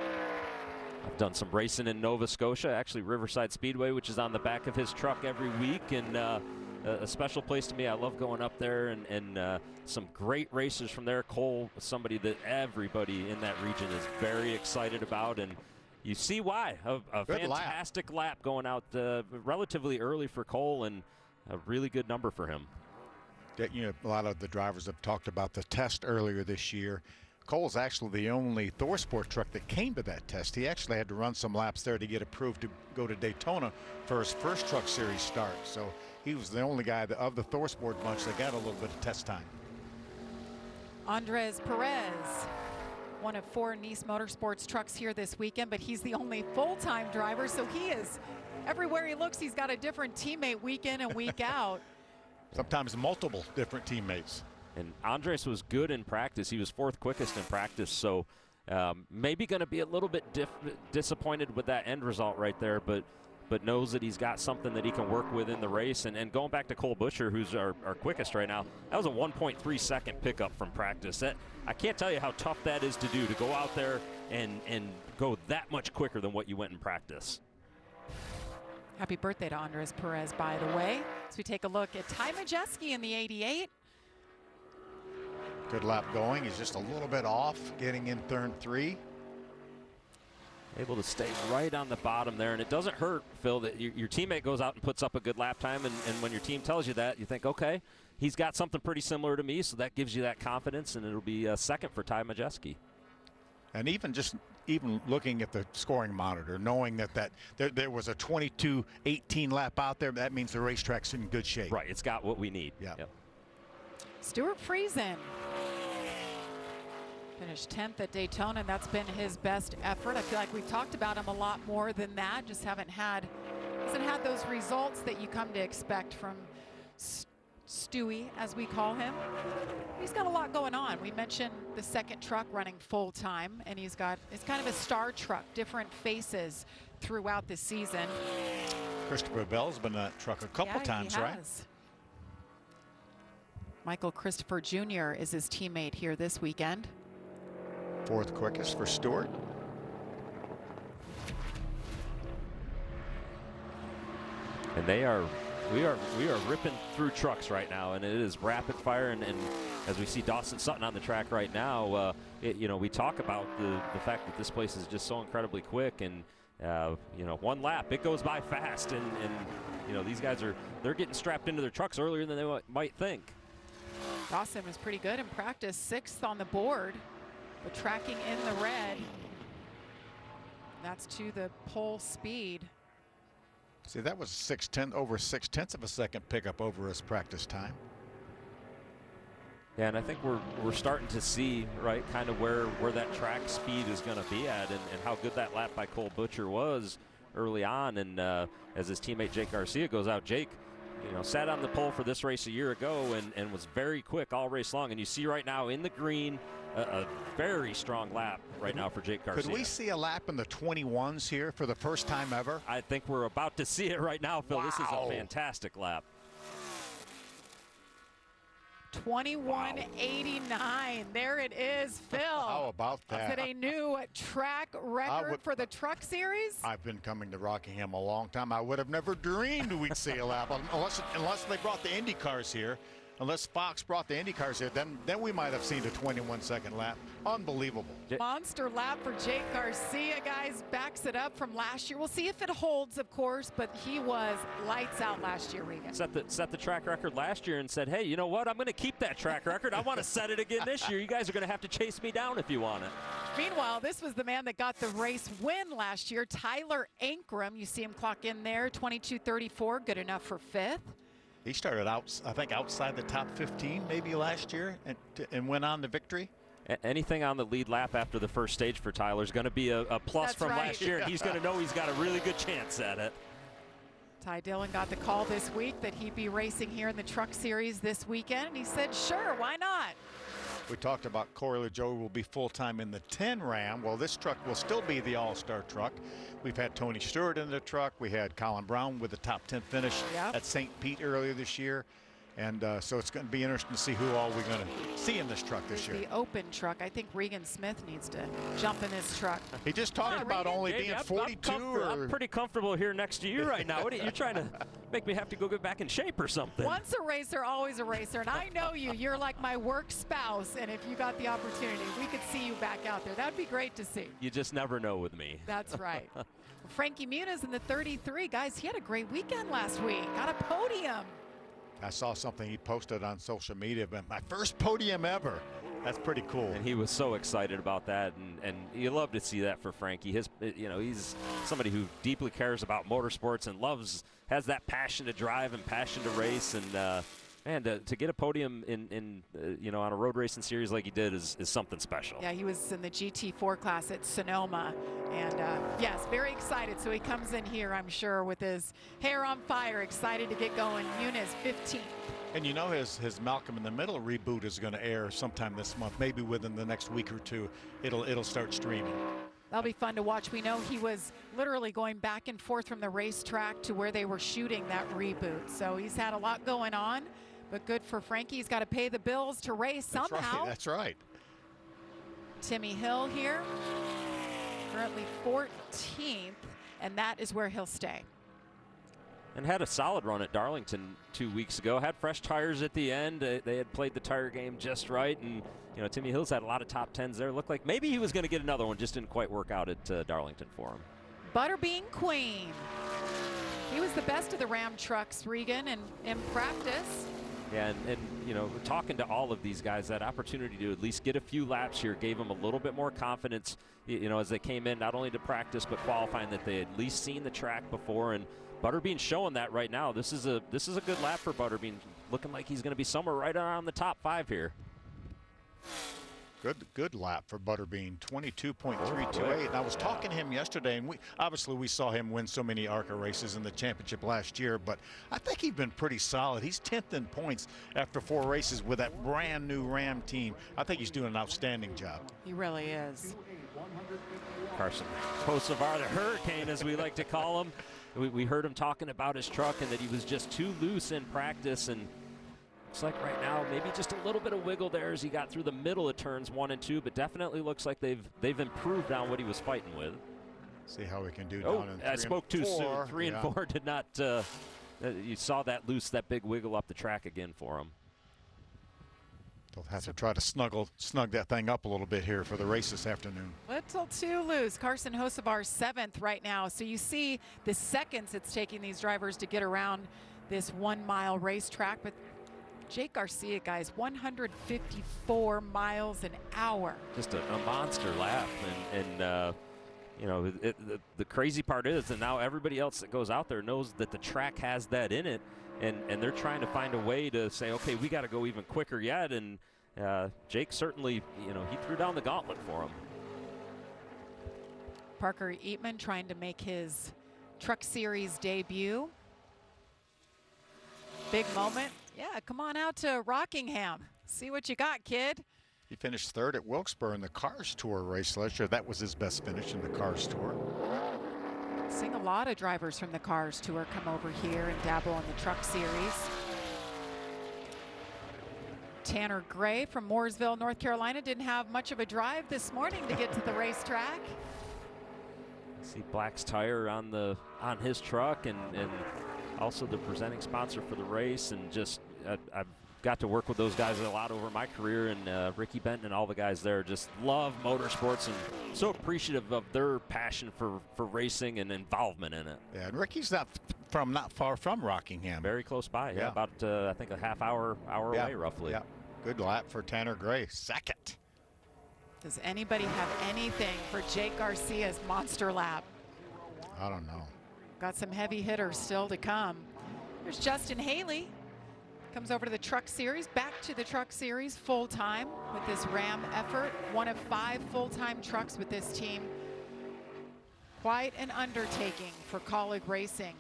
I've done some racing in Nova Scotia, actually Riverside Speedway, which is on the back of his truck every week, and a special place to me. I love going up there, and some great racers from there. Cole, somebody that everybody in that region is very excited about, and you see why. A fantastic lap going out relatively early for Cole, and a really good number for him. You know, a lot of the drivers have talked about the test earlier this year. Cole's actually the only ThorSport truck that came to that test. He actually had to run some laps there to get approved to go to Daytona for his first Truck Series start. So he was the only guy of the ThorSport bunch that got a little bit of test time. Andres Perez, one of 4 Nice Motorsports trucks here this weekend, but he's the only full-time driver, so he is everywhere he looks. He's got a different teammate week in and week out. Sometimes multiple different teammates. And Andres was good in practice. He was 4th quickest in practice, so maybe going to be a little bit disappointed with that end result right there, but knows that he's got something that he can work with in the race. And going back to Cole Butcher, who's our quickest right now, that was a 1.3 second pickup from practice. I can't tell you how tough that is to do, to go out there and go that much quicker than what you went in practice. Happy birthday to Andres Perez, by the way. As we take a look at Ty Majeski in the 88. Good lap going. He's just a little bit off getting in turn 3. Able to stay right on the bottom there, and it doesn't hurt, Phil, that your teammate goes out and puts up a good lap time, and when your team tells you that, you think, okay, he's got something pretty similar to me, so that gives you that confidence, and it'll be second for Ty Majeski. And even looking at the scoring monitor, knowing that there was a 22-18 lap out there, that means the racetrack's in good shape. Right, it's got what we need. Yeah. Yep. Stuart Friesen finished 10th at Daytona, and that's been his best effort. I feel like we've talked about him a lot more than that, just hasn't had those results that you come to expect from Stewie, as we call him. He's got a lot going on. We mentioned the second truck running full time, and it's kind of a star truck, different faces throughout the season. Christopher Bell's been in that truck a couple times, right? Michael Christopher Jr. is his teammate here this weekend. 4th quickest for Stewart. And we are ripping through trucks right now, and it is rapid fire. And as we see Dawson Sutton on the track right now, you know, we talk about the fact that this place is just so incredibly quick, and you know, one lap, it goes by fast, and you know, these guys they're getting strapped into their trucks earlier than they might think. Dawson was pretty good in practice, 6th on the board, but tracking in the red. That's to the pole speed. See, that was over 6/10 of a second pickup over his practice time. Yeah, and I think we're starting to see, right, kind of where that track speed is going to be at, and how good that lap by Cole Butcher was early on. And as his teammate Jake Garcia goes out, Jake, sat on the pole for this race a year ago and was very quick all race long. And you see right now in the green, a very strong lap right now for Jake Garcia. Could we see a lap in the 21s here for the first time ever? I think we're about to see it right now, Phil. Wow. This is a fantastic lap. 21:89. There it is, Phil. How about that? Is it a new track record for the Truck Series? I've been coming to Rockingham a long time. I would have never dreamed we'd see a lap, unless they brought the Indy cars here. Unless Fox brought the Indy cars here, then we might have seen a 21-second lap. Unbelievable. Monster lap for Jake Garcia, guys. Backs it up from last year. We'll see if it holds, of course, but he was lights out last year, Regan. Set the track record last year and said, hey, you know what? I'm going to keep that track record. I want to set it again this year. You guys are going to have to chase me down if you want it. Meanwhile, this was the man that got the race win last year, Tyler Ankrum. You see him clock in there, 22:34, good enough for 5th. He started out, I think, outside the top 15 maybe last year and went on to victory. Anything on the lead lap after the first stage for Tyler is going to be a plus. That's from right. Last year, and he's going to know he's got a really good chance at it. Ty Dillon got the call this week that he'd be racing here in the Truck Series this weekend, and he said, sure, why not? We talked about Corey LaJoie will be full-time in the 10 Ram. Well, this truck will still be the all-star truck. We've had Tony Stewart in the truck. We had Colin Brown with the top 10 finish at St. Pete earlier this year. And so it's going to be interesting to see who all we're going to see in this truck this year. The open truck. I think Regan Smith needs to jump in this truck. He just talked about only being 42. I'm pretty comfortable here next to you right now. What are you trying to make me have to go get back in shape or something? Once a racer, always a racer. And I know you. You're like my work spouse. And if you got the opportunity, we could see you back out there. That'd be great to see. You just never know with me. That's right. Frankie Muniz in the 33. Guys, he had a great weekend last week. Got a podium. I saw something he posted on social media, but my first podium ever. That's pretty cool. And he was so excited about that, and you love to see that for Frankie. He's somebody who deeply cares about motorsports and has that passion to drive and passion to race, and to get a podium in on a road racing series like he did is something special. Yeah, he was in the GT4 class at Sonoma, and yes, very excited. So he comes in here, I'm sure, with his hair on fire, excited to get going. Muniz 15th. And you know his Malcolm in the Middle reboot is going to air sometime this month, maybe within the next week or two. It'll start streaming. That'll be fun to watch. We know he was literally going back and forth from the racetrack to where they were shooting that reboot. So he's had a lot going on. But good for Frankie. He's got to pay the bills to race somehow. That's right. Timmy Hill here, currently 14th, and that is where he'll stay. And had a solid run at Darlington 2 weeks ago. Had fresh tires at the end. They had played the tire game just right. And, Timmy Hill's had a lot of top 10s there. Looked like maybe he was going to get another one. Just didn't quite work out at Darlington for him. Butterbean Queen. He was the best of the Ram trucks, Regan, and in practice. Yeah, and talking to all of these guys, that opportunity to at least get a few laps here gave them a little bit more confidence, as they came in, not only to practice, but qualifying, that they had at least seen the track before. And Butterbean's showing that right now. This is a good lap for Butterbean, looking like he's going to be somewhere right around the top 5 here. Good lap for Butterbean, 22.328. And I was talking to him yesterday, and we saw him win so many ARCA races in the championship last year, but I think he's been pretty solid. He's 10th in points after 4 races with that brand new Ram team. I think he's doing an outstanding job. He really is. Carson Kosovar, the Hurricane, as we like to call him. We heard him talking about his truck and that he was just too loose in practice, and looks like right now maybe just a little bit of wiggle there as he got through the middle of turns 1 and 2, but definitely looks like they've improved on what he was fighting with. See how we can do down in 3 I spoke and 4. Too soon. 3 and 4 did not. You saw that that big wiggle up the track again for him. They'll have to try to snug that thing up a little bit here for the race this afternoon. Little too loose. Carson Hocevar 7th right now. So you see the seconds it's taking these drivers to get around this 1 mile racetrack, but Jake Garcia, guys, 154 miles an hour. Just a monster lap. And you know, the crazy part is that now everybody else that goes out there knows that the track has that in it. And they're trying to find a way to say, okay, we got to go even quicker yet. And Jake certainly, you know, he threw down the gauntlet for him. Parker Eatman trying to make his Truck Series debut. Big moment. Yeah, come on out to Rockingham. See what you got, kid. He finished third at Wilkesboro in the Cars Tour race last year. That was his best finish in the Cars Tour. Seeing a lot of drivers from the Cars Tour come over here and dabble in the Truck Series. Tanner Gray from Mooresville, North Carolina, didn't have much of a drive this morning to get to the racetrack. See Black's tire on his truck, and also the presenting sponsor for the race. And just I've got to work with those guys a lot over my career, and Ricky Benton and all the guys there just love motorsports and so appreciative of their passion for racing and involvement in it. Yeah, and Ricky's not far from Rockingham. Very close by. Yeah, about I think a half hour away roughly. Yeah, good lap for Tanner Gray. Second. Does anybody have anything for Jake Garcia's monster lap? I don't know. Got some heavy hitters still to come. There's Justin Haley. Comes over to the Truck Series, back to the Truck Series full-time with this Ram effort. One of 5 full-time trucks with this team. Quite an undertaking for Colleague Racing.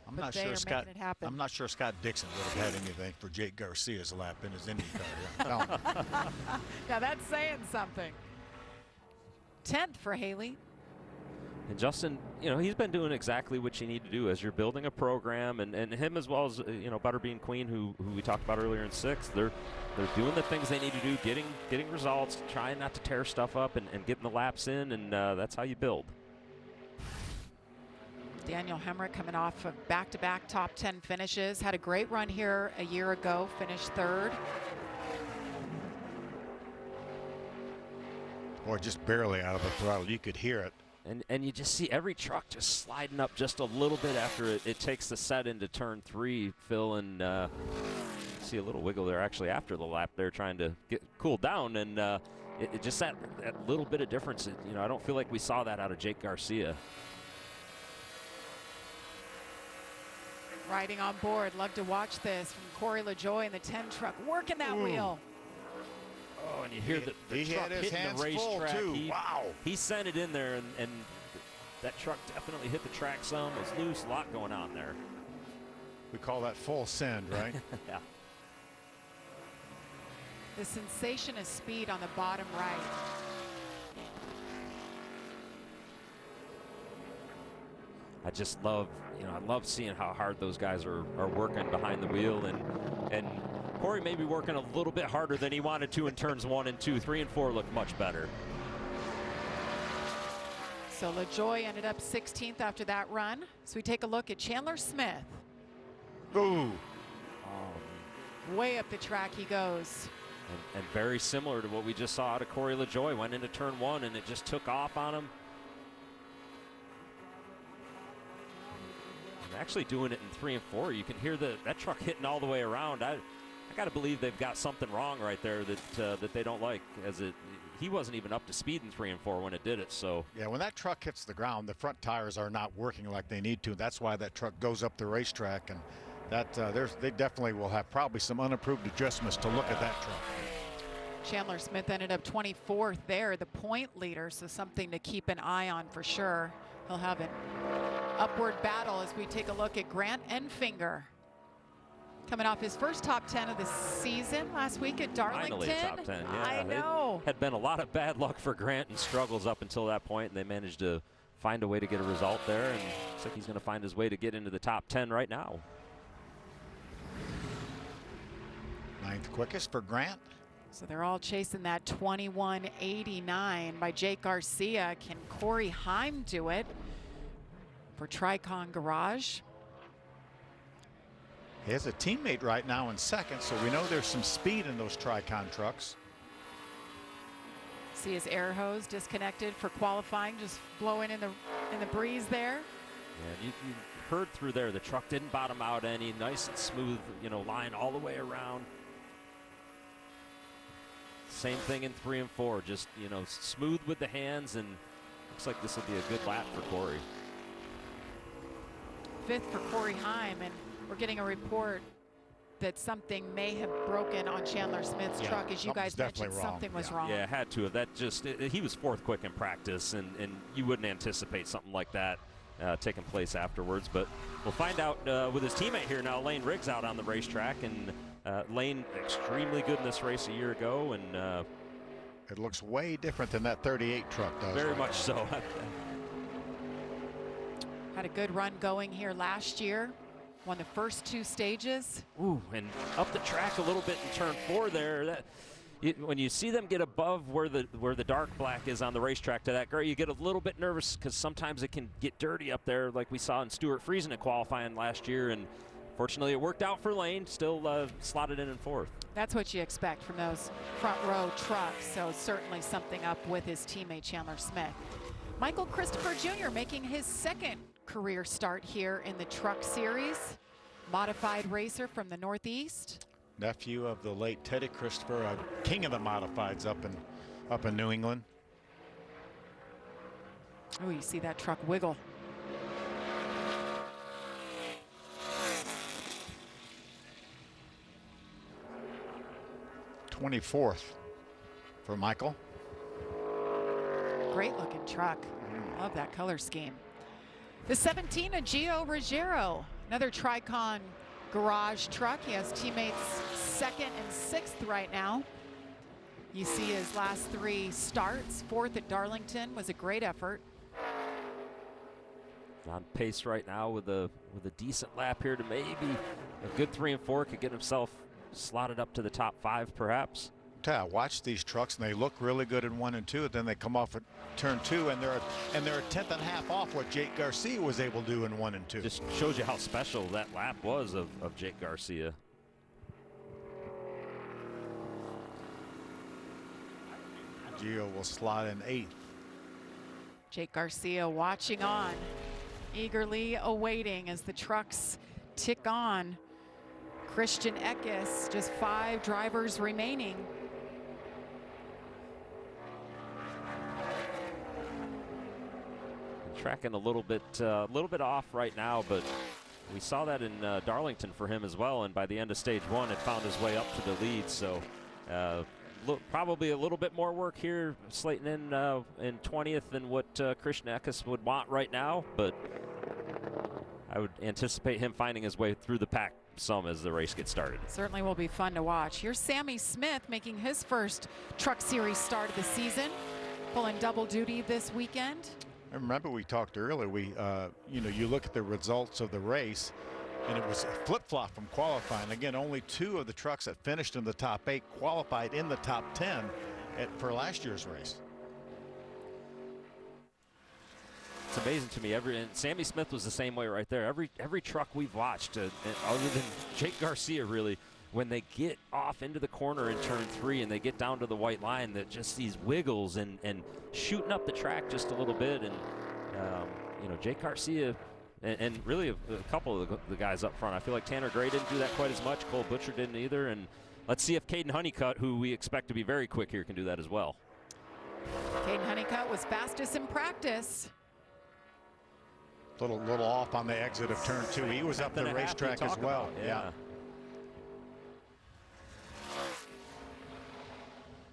I'm but not they sure are Scott. making it happen. I'm not sure Scott Dixon would have had anything for Jake Garcia's lap in his Indy car. No. Now that's saying something. 10th for Haley. And Justin, you know, he's been doing exactly what you need to do as you're building a program, and him as well as, you know, Butterbean Queen, who we talked about earlier in 6th. They're doing the things they need to do, getting results, trying not to tear stuff up, and getting the laps in, and that's how you build. Daniel Hemrick coming off of back-to-back top 10 finishes. Had a great run here a year ago, finished 3rd. Or just barely out of the throttle. You could hear it. And you just see every truck just sliding up just a little bit after it takes the set into turn 3, Phil, and see a little wiggle there actually after the lap there trying to get cooled down, and it just that little bit of difference. You know, I don't feel like we saw that out of Jake Garcia. Riding on board, love to watch this from Corey LaJoie in the 10 truck, working that wheel. Oh, and you hear the he truck had his hitting hands the racetrack. full too. Wow. He sent it in there, and that truck definitely hit the track some. It was loose, a lot going on there. We call that full send, right? Yeah. The sensation of speed on the bottom right. I just love, you know, I love seeing how hard those guys are working behind the wheel, and Corey may be working a little bit harder than he wanted to in turns 1 and 2. 3 and 4 look much better. So LaJoie ended up 16th after that run. So we take a look at Chandler Smith. Ooh. Way up the track he goes. And very similar to what we just saw out of Corey LaJoie. Went into turn 1 and it just took off on him. And actually doing it in 3 and 4. You can hear that truck hitting all the way around. I got to believe they've got something wrong right there that they don't like, as he wasn't even up to speed in 3 and 4 when it did it. So yeah, when that truck hits the ground, the front tires are not working like they need to. That's why that truck goes up the racetrack, and that they definitely will have probably some unapproved adjustments to look at that truck. Chandler Smith ended up 24th there, the point leader, so something to keep an eye on for sure. He'll have an upward battle as we take a look at Grant Enfinger. Coming off his first top 10 of the season last week at Darlington. Finally a top 10, yeah. I know. It had been a lot of bad luck for Grant and struggles up until that point, and they managed to find a way to get a result there, and looks like he's going to find his way to get into the top 10 right now. 9th quickest for Grant. So they're all chasing that 21.89 by Jake Garcia. Can Corey Heim do it for Tricon Garage? He has a teammate right now in 2nd, so we know there's some speed in those Tricon trucks. See his air hose disconnected for qualifying, just blowing in the breeze there. Yeah, you heard through there the truck didn't bottom out any. Nice and smooth, you know, line all the way around. Same thing in 3 and 4. Just, you know, smooth with the hands, and looks like this will be a good lap for Corey. 5th for Corey Heim, and we're getting a report that something may have broken on Chandler Smith's truck. As you guys mentioned, something was wrong. Yeah, it had to have. That just, he was 4th quick in practice, and you wouldn't anticipate something like that taking place afterwards. But we'll find out with his teammate here now, Lane Riggs, out on the racetrack. And Lane extremely good in this race a year ago. And it looks way different than that 38 truck does. Very much so. Had a good run going here last year. Won the first 2 stages. Ooh, and up the track a little bit in turn 4 there. When you see them get above where the dark black is on the racetrack to that gray, you get a little bit nervous because sometimes it can get dirty up there, like we saw in Stuart Friesen at qualifying last year. And fortunately, it worked out for Lane. Still slotted in 4th. That's what you expect from those front row trucks. So certainly something up with his teammate Chandler Smith. Michael Christopher Jr. making his 2nd career start here in the Truck Series. Modified racer from the Northeast. Nephew of the late Teddy Christopher, king of the modifieds up in New England. Oh, you see that truck wiggle. '24th for Michael. Great looking truck. Love that color scheme. The 17 of Gio Ruggiero, another Tricon garage truck. He has teammates 2nd and 6th right now. You see his last 3 starts. 4th at Darlington was a great effort. On pace right now with a decent lap here to maybe a good 3 and 4. Could get himself slotted up to the top 5 perhaps. Yeah, watch these trucks, and they look really good in 1 and 2. And then they come off at turn 2, and they're a 1/10 and a half off what Jake Garcia was able to do in 1 and 2. Just shows you how special that lap was of Jake Garcia. Gio will slot in 8th. Jake Garcia watching on, eagerly awaiting as the trucks tick on. Christian Eckes, just 5 drivers remaining. Tracking a little bit off right now, but we saw that in Darlington for him as well. And by the end of stage 1, it found his way up to the lead. So probably a little bit more work here, slating in 20th than what Christian Eckes would want right now. But I would anticipate him finding his way through the pack some as the race gets started. Certainly will be fun to watch. Here's Sammy Smith making his first Truck Series start of the season, pulling double duty this weekend. I remember we talked earlier. You look at the results of the race, and it was a flip-flop from qualifying. Again, only 2 of the trucks that finished in the top 8 qualified in the top 10 for last year's race. It's amazing to me. And Sammy Smith was the same way right there. Every truck we've watched, other than Jake Garcia, really, when they get off into the corner in turn 3 and they get down to the white line, that just these wiggles and shooting up the track just a little bit. And Jake Garcia and really a couple of the guys up front. I feel like Tanner Gray didn't do that quite as much. Cole Butcher didn't either. And let's see if Caden Honeycutt, who we expect to be very quick here, can do that as well. Caden Honeycutt was fastest in practice. Little off on the exit of turn 2. He was up the racetrack as well. Yeah.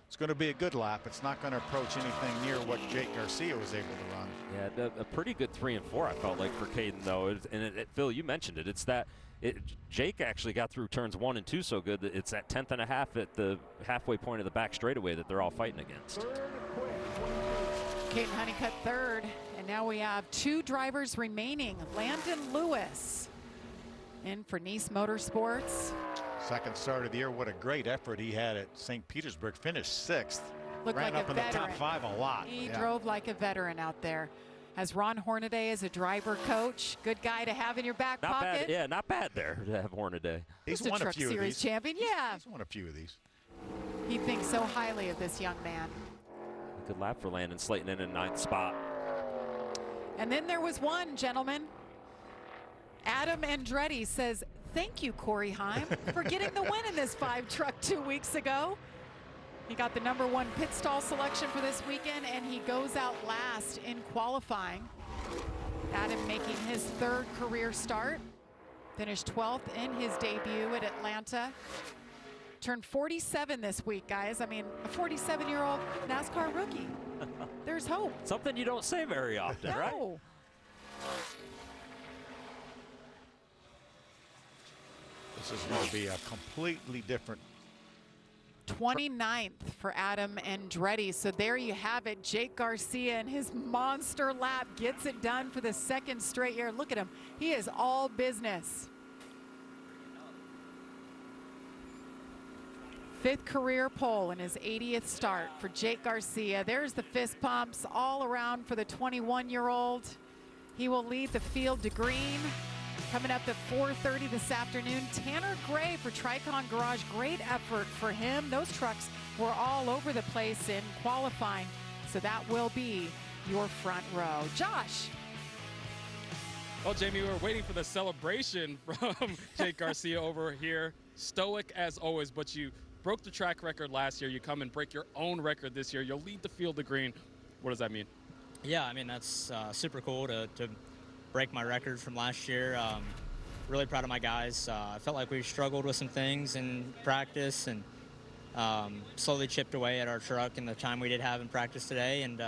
It's going to be a good lap. It's not going to approach anything near what Jake Garcia was able to run. Yeah, a pretty good 3 and 4, I felt like, for Caden, though. Phil, you mentioned it. It's that Jake actually got through turns 1 and 2 so good that it's that 10th and a half at the halfway point of the back straightaway that they're all fighting against. Caden Honeycutt 3rd, and now we have 2 drivers remaining. Landon Lewis in for Nice Motorsports. 2nd start of the year. What a great effort he had at St. Petersburg. Finished 6th. Looked Ran like up a in veteran. the top 5 a lot. He drove like a veteran out there. Has Ron Hornaday as a driver coach. Good guy to have in your back Not pocket. bad. Yeah, not bad there to have Hornaday. He's Just won a Truck few of Series these. champion. Yeah. He's won a few of these. He thinks so highly of this young man. Good lap for Landon Slayton in 9th spot. And then there was one, gentlemen. Adam Andretti says, "Thank you, Corey Heim, for getting the win in this 5 truck 2 weeks ago." He got the #1 pit stall selection for this weekend, and he goes out last in qualifying. Adam making his 3rd career start. Finished 12th in his debut at Atlanta. Turned 47 this week, guys. I mean, a 47-year-old NASCAR rookie. There's hope. Something you don't say very often, right? No. This is going to be a completely different 29th for Adam Andretti. So there you have it. Jake Garcia and his monster lap gets it done for the 2nd straight year. Look at him. He is all business. 5th career pole in his 80th start for Jake Garcia. There's the fist pumps all around for the 21-year-old. He will lead the field to green. Coming up at 4:30 this afternoon, Tanner Gray for Tricon Garage. Great effort for him. Those trucks were all over the place in qualifying, so that will be your front row. Josh. Well, Jamie, we were waiting for the celebration from Jake Garcia over here. Stoic as always, but you broke the track record last year. You come and break your own record this year. You'll lead the field to green. What does that mean? Yeah, I mean, that's super cool to break my record from last year. Really proud of my guys. I felt like we struggled with some things in practice and slowly chipped away at our truck in the time we did have in practice today. And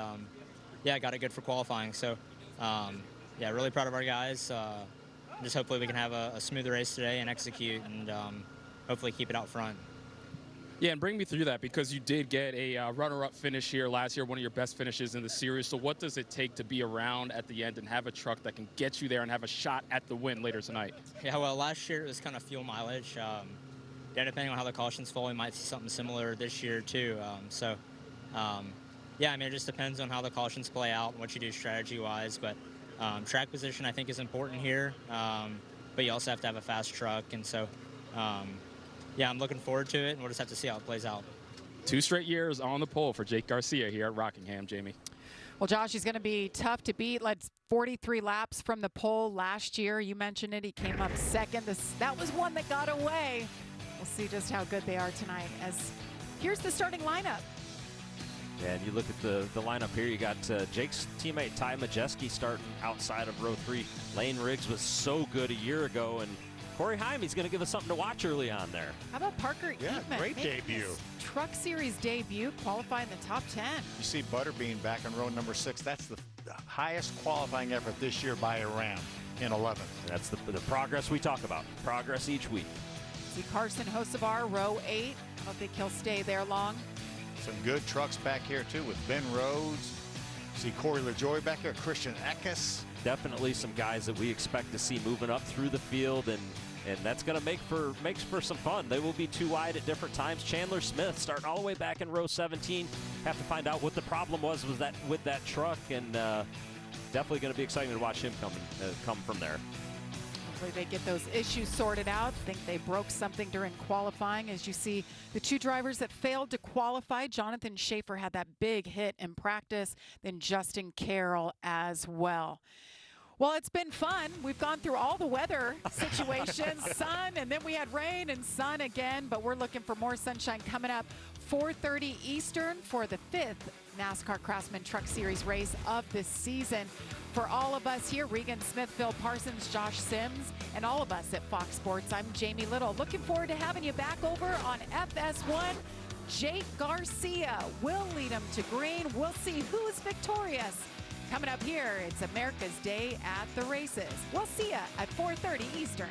yeah, got it good for qualifying. So yeah, really proud of our guys. Just hopefully we can have a smooth race today and execute and hopefully keep it out front. Yeah, and bring me through that because you did get a runner-up finish here last year, one of your best finishes in the series. So what does it take to be around at the end and have a truck that can get you there and have a shot at the win later tonight? Yeah, well, last year it was kind of fuel mileage. Yeah, depending on how the cautions fall, we might see something similar this year too. Yeah, I mean, it just depends on how the cautions play out and what you do strategy-wise. But track position, I think, is important here. But you also have to have a fast truck, and so. Yeah, I'm looking forward to it, and we'll just have to see how it plays out. 2 straight years on the pole for Jake Garcia here at Rockingham, Jamie. Well, Josh, he's going to be tough to beat. Led 43 laps from the pole last year. You mentioned it. He came up 2nd. That was one that got away. We'll see just how good they are tonight. As here's the starting lineup. Yeah, and you look at the lineup here. You got Jake's teammate Ty Majeski starting outside of row 3. Lane Riggs was so good a year ago, and Corey Heime's going to give us something to watch early on there. How about Parker Eatman? Great debut. Truck Series debut, qualifying in the top 10. You see Butterbean back on row number 6. That's the highest qualifying effort this year by a Ram in 11th. That's the progress we talk about. Progress each week. See Carson Hocevar, row 8. I don't think he'll stay there long. Some good trucks back here, too, with Ben Rhodes. See Corey LaJoy back here, Christian Eckes. Definitely some guys that we expect to see moving up through the field, and that's going to makes for some fun. They will be 2 wide at different times. Chandler Smith starting all the way back in row 17. Have to find out what the problem was that with that truck, and definitely going to be exciting to watch him come from there. Hopefully they get those issues sorted out. I think they broke something during qualifying. As you see, the 2 drivers that failed to qualify, Jonathan Schaefer had that big hit in practice, then Justin Carroll as well. Well, it's been fun. We've gone through all the weather situations, sun, and then we had rain and sun again, but we're looking for more sunshine coming up. 4:30 Eastern for the 5th NASCAR Craftsman Truck Series race of the season. For all of us here, Regan Smith, Phil Parsons, Josh Sims, and all of us at Fox Sports, I'm Jamie Little. Looking forward to having you back over on FS1. Jake Garcia will lead them to green. We'll see who is victorious. Coming up here, it's America's Day at the Races. We'll see you at 4:30 Eastern.